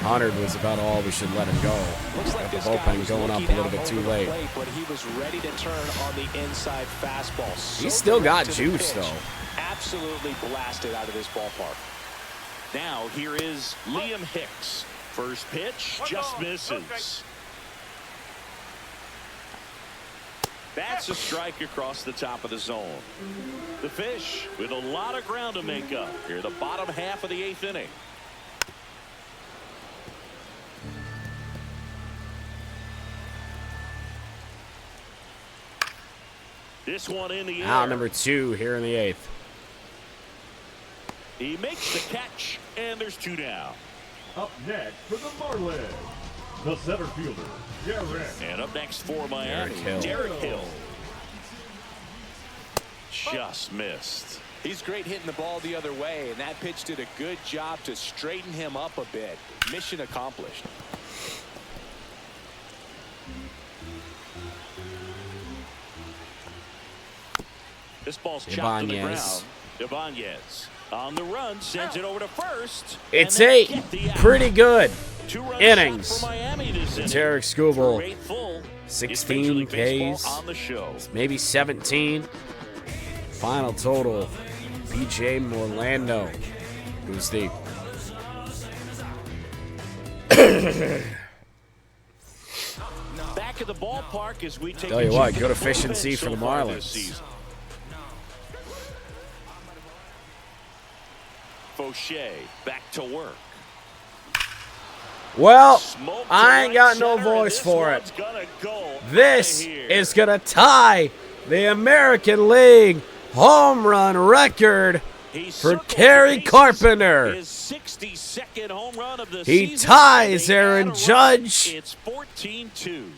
Speaker 3: 100 was about all we should let him go.
Speaker 2: Looks like
Speaker 3: Got the
Speaker 2: this guy
Speaker 3: bullpen
Speaker 2: was
Speaker 3: going up
Speaker 2: looking
Speaker 3: a little
Speaker 2: out
Speaker 3: bit too
Speaker 2: over the
Speaker 3: late.
Speaker 2: plate, but he was ready to turn on the inside fastball. So
Speaker 3: He's still got
Speaker 2: direct to the
Speaker 3: juice,
Speaker 2: pitch.
Speaker 3: though.
Speaker 2: Absolutely blasted out of this ballpark.
Speaker 1: Now here is Liam Hicks. First pitch just misses. That's a strike across the top of the zone. The Fish with a lot of ground to make up here, the bottom half of the 8th inning. This one in the air.
Speaker 3: Out number 2 here in the 8th.
Speaker 1: He makes the catch, and there's 2 down.
Speaker 4: Up next for the Marlins, the center fielder, Derek.
Speaker 1: And up next for Miami,
Speaker 3: Derek
Speaker 1: Derek Hill. Just missed.
Speaker 2: He's great hitting the ball the other way, and that pitch did a good job to straighten him up a bit. Mission accomplished.
Speaker 1: This ball's chopped to the ground. Ibanez on the run, sends it over to first.
Speaker 3: It's
Speaker 1: and they
Speaker 3: 8
Speaker 1: get the out.
Speaker 3: pretty good
Speaker 1: 2-run
Speaker 3: innings.
Speaker 1: shot for Miami this inning.
Speaker 3: Tarik Skubal,
Speaker 1: Through 8 full.
Speaker 3: 16
Speaker 1: It's Major League
Speaker 3: Ks.
Speaker 1: Baseball on the show.
Speaker 3: Maybe 17. Final total, PJ Morlando goes deep.
Speaker 1: Back at the ballpark as we take
Speaker 3: Tell you
Speaker 1: a
Speaker 3: what,
Speaker 1: look
Speaker 3: good
Speaker 1: at the
Speaker 3: efficiency
Speaker 1: bullpen
Speaker 3: for
Speaker 1: so
Speaker 3: the
Speaker 1: far this
Speaker 3: Marlins.
Speaker 1: season. Fauché back to work.
Speaker 3: Well,
Speaker 1: Smoke to
Speaker 3: I ain't got
Speaker 1: right
Speaker 3: no
Speaker 1: center, and
Speaker 3: voice
Speaker 1: this
Speaker 3: for it.
Speaker 1: one's gonna go
Speaker 3: This
Speaker 1: outta here.
Speaker 3: is going to tie the American League home run record
Speaker 1: He
Speaker 3: for
Speaker 1: circled the
Speaker 3: Kerry
Speaker 1: bases.
Speaker 3: Carpenter.
Speaker 1: His 62nd home run of the
Speaker 3: He
Speaker 1: season.
Speaker 3: ties
Speaker 1: They
Speaker 3: Aaron
Speaker 1: add a run.
Speaker 3: Judge.
Speaker 1: It's 14-2.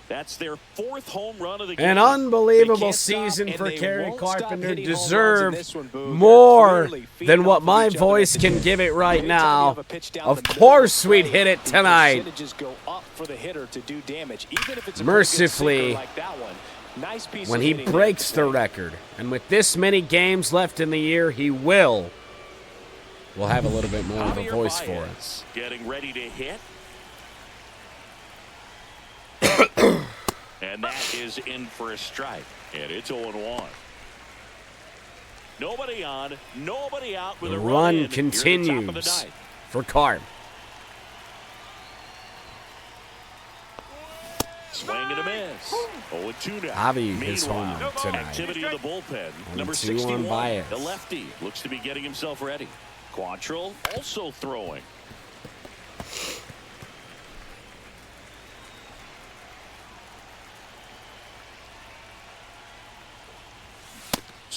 Speaker 1: That's their 4th home run of the game.
Speaker 3: An
Speaker 2: They
Speaker 3: unbelievable
Speaker 2: can't stop,
Speaker 3: season
Speaker 2: and
Speaker 3: for
Speaker 2: they
Speaker 3: Kerry
Speaker 2: won't stop
Speaker 3: Carpenter.
Speaker 2: hitting home runs in
Speaker 3: Deserved
Speaker 2: this one, Boo. They're
Speaker 3: more
Speaker 2: clearly feeding
Speaker 3: than what
Speaker 2: off of
Speaker 3: my
Speaker 2: each other
Speaker 3: voice
Speaker 2: at the
Speaker 3: can give it right
Speaker 2: Anytime you
Speaker 3: now.
Speaker 2: have a pitch down
Speaker 3: Of
Speaker 2: the middle
Speaker 3: course
Speaker 2: the
Speaker 3: we'd
Speaker 2: plate,
Speaker 3: hit it
Speaker 2: the
Speaker 3: tonight.
Speaker 2: percentages go up for the hitter to do damage, even if it's a
Speaker 3: Mercifully,
Speaker 2: pretty good sinker like that one. Nice piece
Speaker 3: When
Speaker 2: of
Speaker 3: he
Speaker 2: hitting
Speaker 3: breaks
Speaker 2: there
Speaker 3: the
Speaker 2: today.
Speaker 3: record, and with this many games left in the year, he will. We'll have a little bit more of a
Speaker 1: Javier
Speaker 3: voice for it.
Speaker 1: Baez getting ready to hit. And that is in for a strike. And it's 0-1. Nobody on, nobody out with
Speaker 3: The
Speaker 1: a
Speaker 3: run
Speaker 1: in here at the top of the
Speaker 3: continues
Speaker 1: ninth.
Speaker 3: for Carp.
Speaker 1: Swing and a miss. 0-2 now.
Speaker 3: Javi his home
Speaker 1: Meanwhile,
Speaker 3: run tonight.
Speaker 1: activity of the bullpen. Number
Speaker 3: 2 on
Speaker 1: 61,
Speaker 3: Baez.
Speaker 1: the lefty, looks to be getting himself ready. Quantrill also throwing.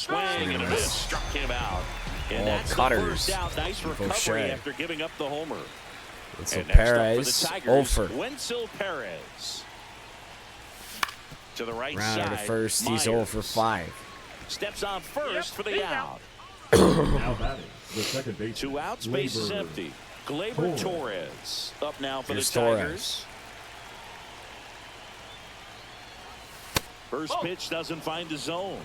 Speaker 1: swing and a miss. Struck him out. And that's
Speaker 3: cutters.
Speaker 1: the first out. Nice recovery
Speaker 3: Fauché.
Speaker 1: after giving up the homer.
Speaker 3: So
Speaker 1: And next up for
Speaker 3: Perez,
Speaker 1: the Tigers,
Speaker 3: Ofer.
Speaker 1: Wenzel Perez. To the right
Speaker 3: Rounder
Speaker 1: side.
Speaker 3: to first, he's
Speaker 1: Myers
Speaker 3: 0 for 5.
Speaker 1: Steps on first for the out.
Speaker 4: Now batting, the second baseman.
Speaker 1: 2 outs, base is
Speaker 4: Gleyber
Speaker 1: empty. Gleyber Torres up now for
Speaker 3: Here's
Speaker 1: the Tigers.
Speaker 3: Torres.
Speaker 1: First pitch doesn't find the zone.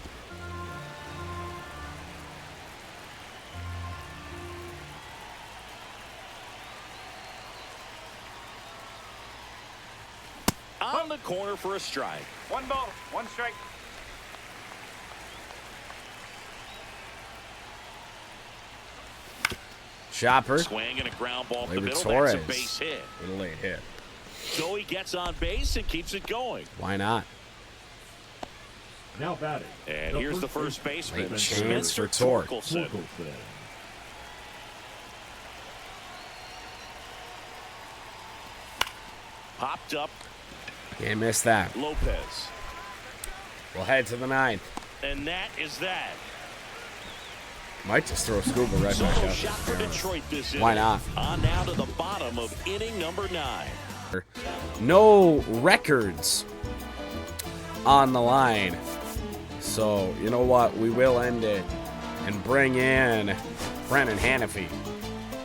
Speaker 1: On the corner for a strike.
Speaker 6: 1 ball, 1 strike.
Speaker 3: Chopper.
Speaker 1: Swing and a ground ball up the
Speaker 3: Gleyber
Speaker 1: middle.
Speaker 3: Torres.
Speaker 1: That's a base hit.
Speaker 3: Little late hit.
Speaker 1: So he gets on base and keeps it going.
Speaker 3: Why not?
Speaker 4: Now batting.
Speaker 1: And here's the first baseman,
Speaker 3: Late chance
Speaker 1: Spencer
Speaker 3: for Torque.
Speaker 1: Torkelson.
Speaker 4: Torkelson.
Speaker 1: Popped up
Speaker 3: Can't miss that.
Speaker 1: Lopez.
Speaker 3: We'll head to the 9th.
Speaker 1: And that is that.
Speaker 3: Might just throw Skubal right back
Speaker 1: Solo
Speaker 3: out.
Speaker 1: shot for Detroit this
Speaker 3: Why
Speaker 1: inning.
Speaker 3: not?
Speaker 1: On now to the bottom of inning number 9.
Speaker 3: No records on the line. So, you know what? We will end it and bring in Brennan Hannafy.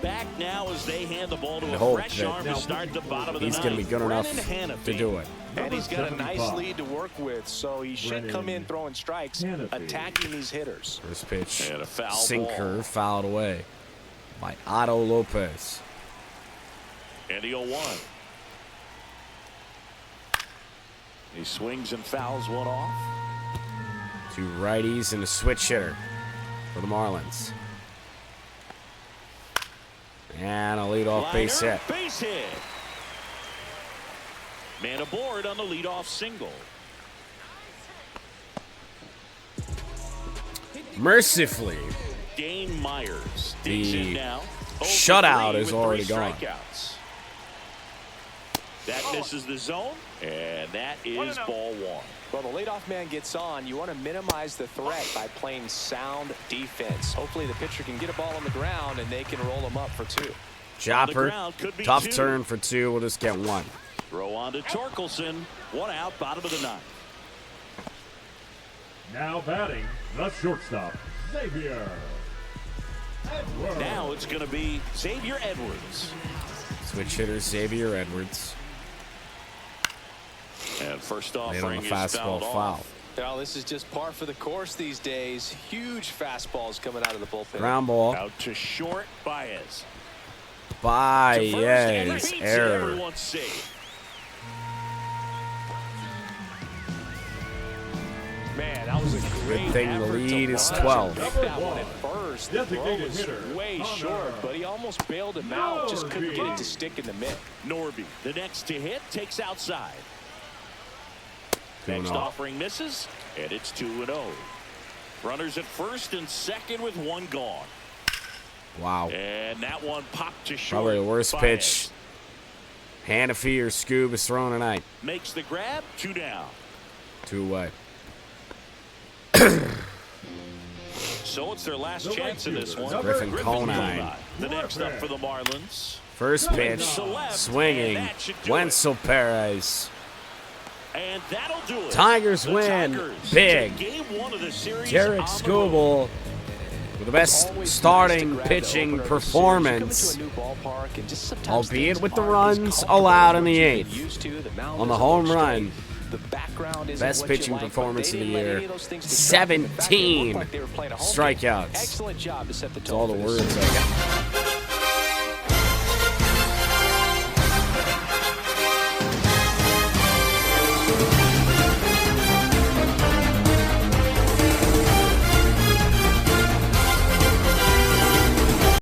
Speaker 1: Back now as they hand the ball to a
Speaker 3: hope
Speaker 1: fresh
Speaker 3: that
Speaker 1: arm to start the bottom of the
Speaker 3: He's
Speaker 1: ninth.
Speaker 3: going to be good enough
Speaker 1: Brennan
Speaker 3: to
Speaker 1: Hannafy.
Speaker 3: do it.
Speaker 7: And he's got a nice
Speaker 4: 75.
Speaker 7: lead to work with, so he should come in throwing strikes,
Speaker 4: Hannafy.
Speaker 7: attacking these hitters.
Speaker 3: First pitch,
Speaker 1: And a foul
Speaker 3: sinker,
Speaker 1: ball.
Speaker 3: fouled away by Otto Lopez.
Speaker 1: And the 0-1. He swings and fouls one off.
Speaker 3: 2 righties and a switch hitter for the Marlins. And a leadoff base
Speaker 1: Liner,
Speaker 3: hit.
Speaker 1: Base hit. Man aboard on the leadoff single.
Speaker 3: Mercifully,
Speaker 1: Dane Myers digs
Speaker 3: The
Speaker 1: in now. 0 for
Speaker 3: shutout
Speaker 1: 3
Speaker 3: is
Speaker 1: with
Speaker 3: already
Speaker 1: 3
Speaker 3: gone.
Speaker 1: strikeouts. That misses the zone, and that is ball 1.
Speaker 2: Well, the leadoff man gets on. You want to minimize the threat by playing sound defense. Hopefully the pitcher can get a ball on the ground and they can roll him up for 2.
Speaker 3: Chopper,
Speaker 1: ground, could be
Speaker 3: tough
Speaker 1: 2.
Speaker 3: turn for 2. We'll just get 1.
Speaker 1: Throw on to Torkelson. 1 out, bottom of the 9th.
Speaker 4: Now batting, the shortstop, Xavier Edwards.
Speaker 1: Now it's going to be Xavier Edwards.
Speaker 3: Switch hitter Xavier Edwards.
Speaker 1: And first
Speaker 3: Late on
Speaker 1: offering
Speaker 3: the
Speaker 1: is
Speaker 3: fastball
Speaker 1: fouled
Speaker 3: foul.
Speaker 1: off.
Speaker 2: Now, this is just par for the course these days. Huge fastballs coming out of the bullpen.
Speaker 3: Ground ball.
Speaker 1: Out to short, Baez.
Speaker 3: Baez,
Speaker 1: Beats it,
Speaker 3: error.
Speaker 1: everyone's safe.
Speaker 2: Man, that was a great
Speaker 3: thing the
Speaker 2: effort to
Speaker 3: lead is
Speaker 2: launch
Speaker 3: 12.
Speaker 2: and pick that one at first. The throw
Speaker 4: Designated
Speaker 2: was
Speaker 4: hitter,
Speaker 2: way
Speaker 4: Connor.
Speaker 2: short, but he almost bailed him out. Just couldn't get it to stick in the mitt.
Speaker 1: Norby, the next to hit, takes outside. Next
Speaker 3: 2-0.
Speaker 1: offering misses, and it's 2-0. Runners at first and second with 1 gone.
Speaker 3: Wow.
Speaker 1: And that one popped to short.
Speaker 3: Probably the worst
Speaker 1: Baez
Speaker 3: pitch Hannafy or Scoob is throwing tonight.
Speaker 1: makes the grab, 2 down.
Speaker 3: 2 away.
Speaker 1: So it's their last
Speaker 4: The
Speaker 1: chance in this
Speaker 4: right
Speaker 1: one.
Speaker 4: fielder,
Speaker 3: Griffin Conine.
Speaker 1: The next up for the Marlins.
Speaker 3: First pitch,
Speaker 1: To left, and
Speaker 3: swinging.
Speaker 1: that should do
Speaker 3: Wenzel Perez.
Speaker 1: And that'll do it.
Speaker 3: Tigers
Speaker 1: The
Speaker 3: win
Speaker 1: Tigers
Speaker 3: big.
Speaker 1: take Game 1 of the series
Speaker 3: Tarik
Speaker 1: on the road.
Speaker 3: Skubal with the best
Speaker 2: Always
Speaker 3: starting
Speaker 2: nice to grab the
Speaker 3: pitching
Speaker 2: opener of the series. You
Speaker 3: performance,
Speaker 2: come into a new ballpark and just sometimes
Speaker 3: albeit
Speaker 2: things
Speaker 3: with the
Speaker 2: aren't as
Speaker 3: runs
Speaker 2: comfortable
Speaker 3: allowed
Speaker 2: as
Speaker 3: in the
Speaker 2: what you've been
Speaker 3: 8th.
Speaker 2: used to. The mound
Speaker 3: On the
Speaker 2: isn't
Speaker 3: home
Speaker 2: straight.
Speaker 3: run.
Speaker 2: The background isn't
Speaker 3: Best
Speaker 2: what you
Speaker 3: pitching
Speaker 2: like, but
Speaker 3: performance
Speaker 2: they
Speaker 3: of the
Speaker 2: didn't let
Speaker 3: year.
Speaker 2: any of those things distract them. In fact, they looked
Speaker 3: 17
Speaker 2: like they were playing a home game.
Speaker 3: strikeouts.
Speaker 2: Excellent job to set the
Speaker 3: That's all
Speaker 2: tone
Speaker 3: the
Speaker 2: for this
Speaker 3: words I got.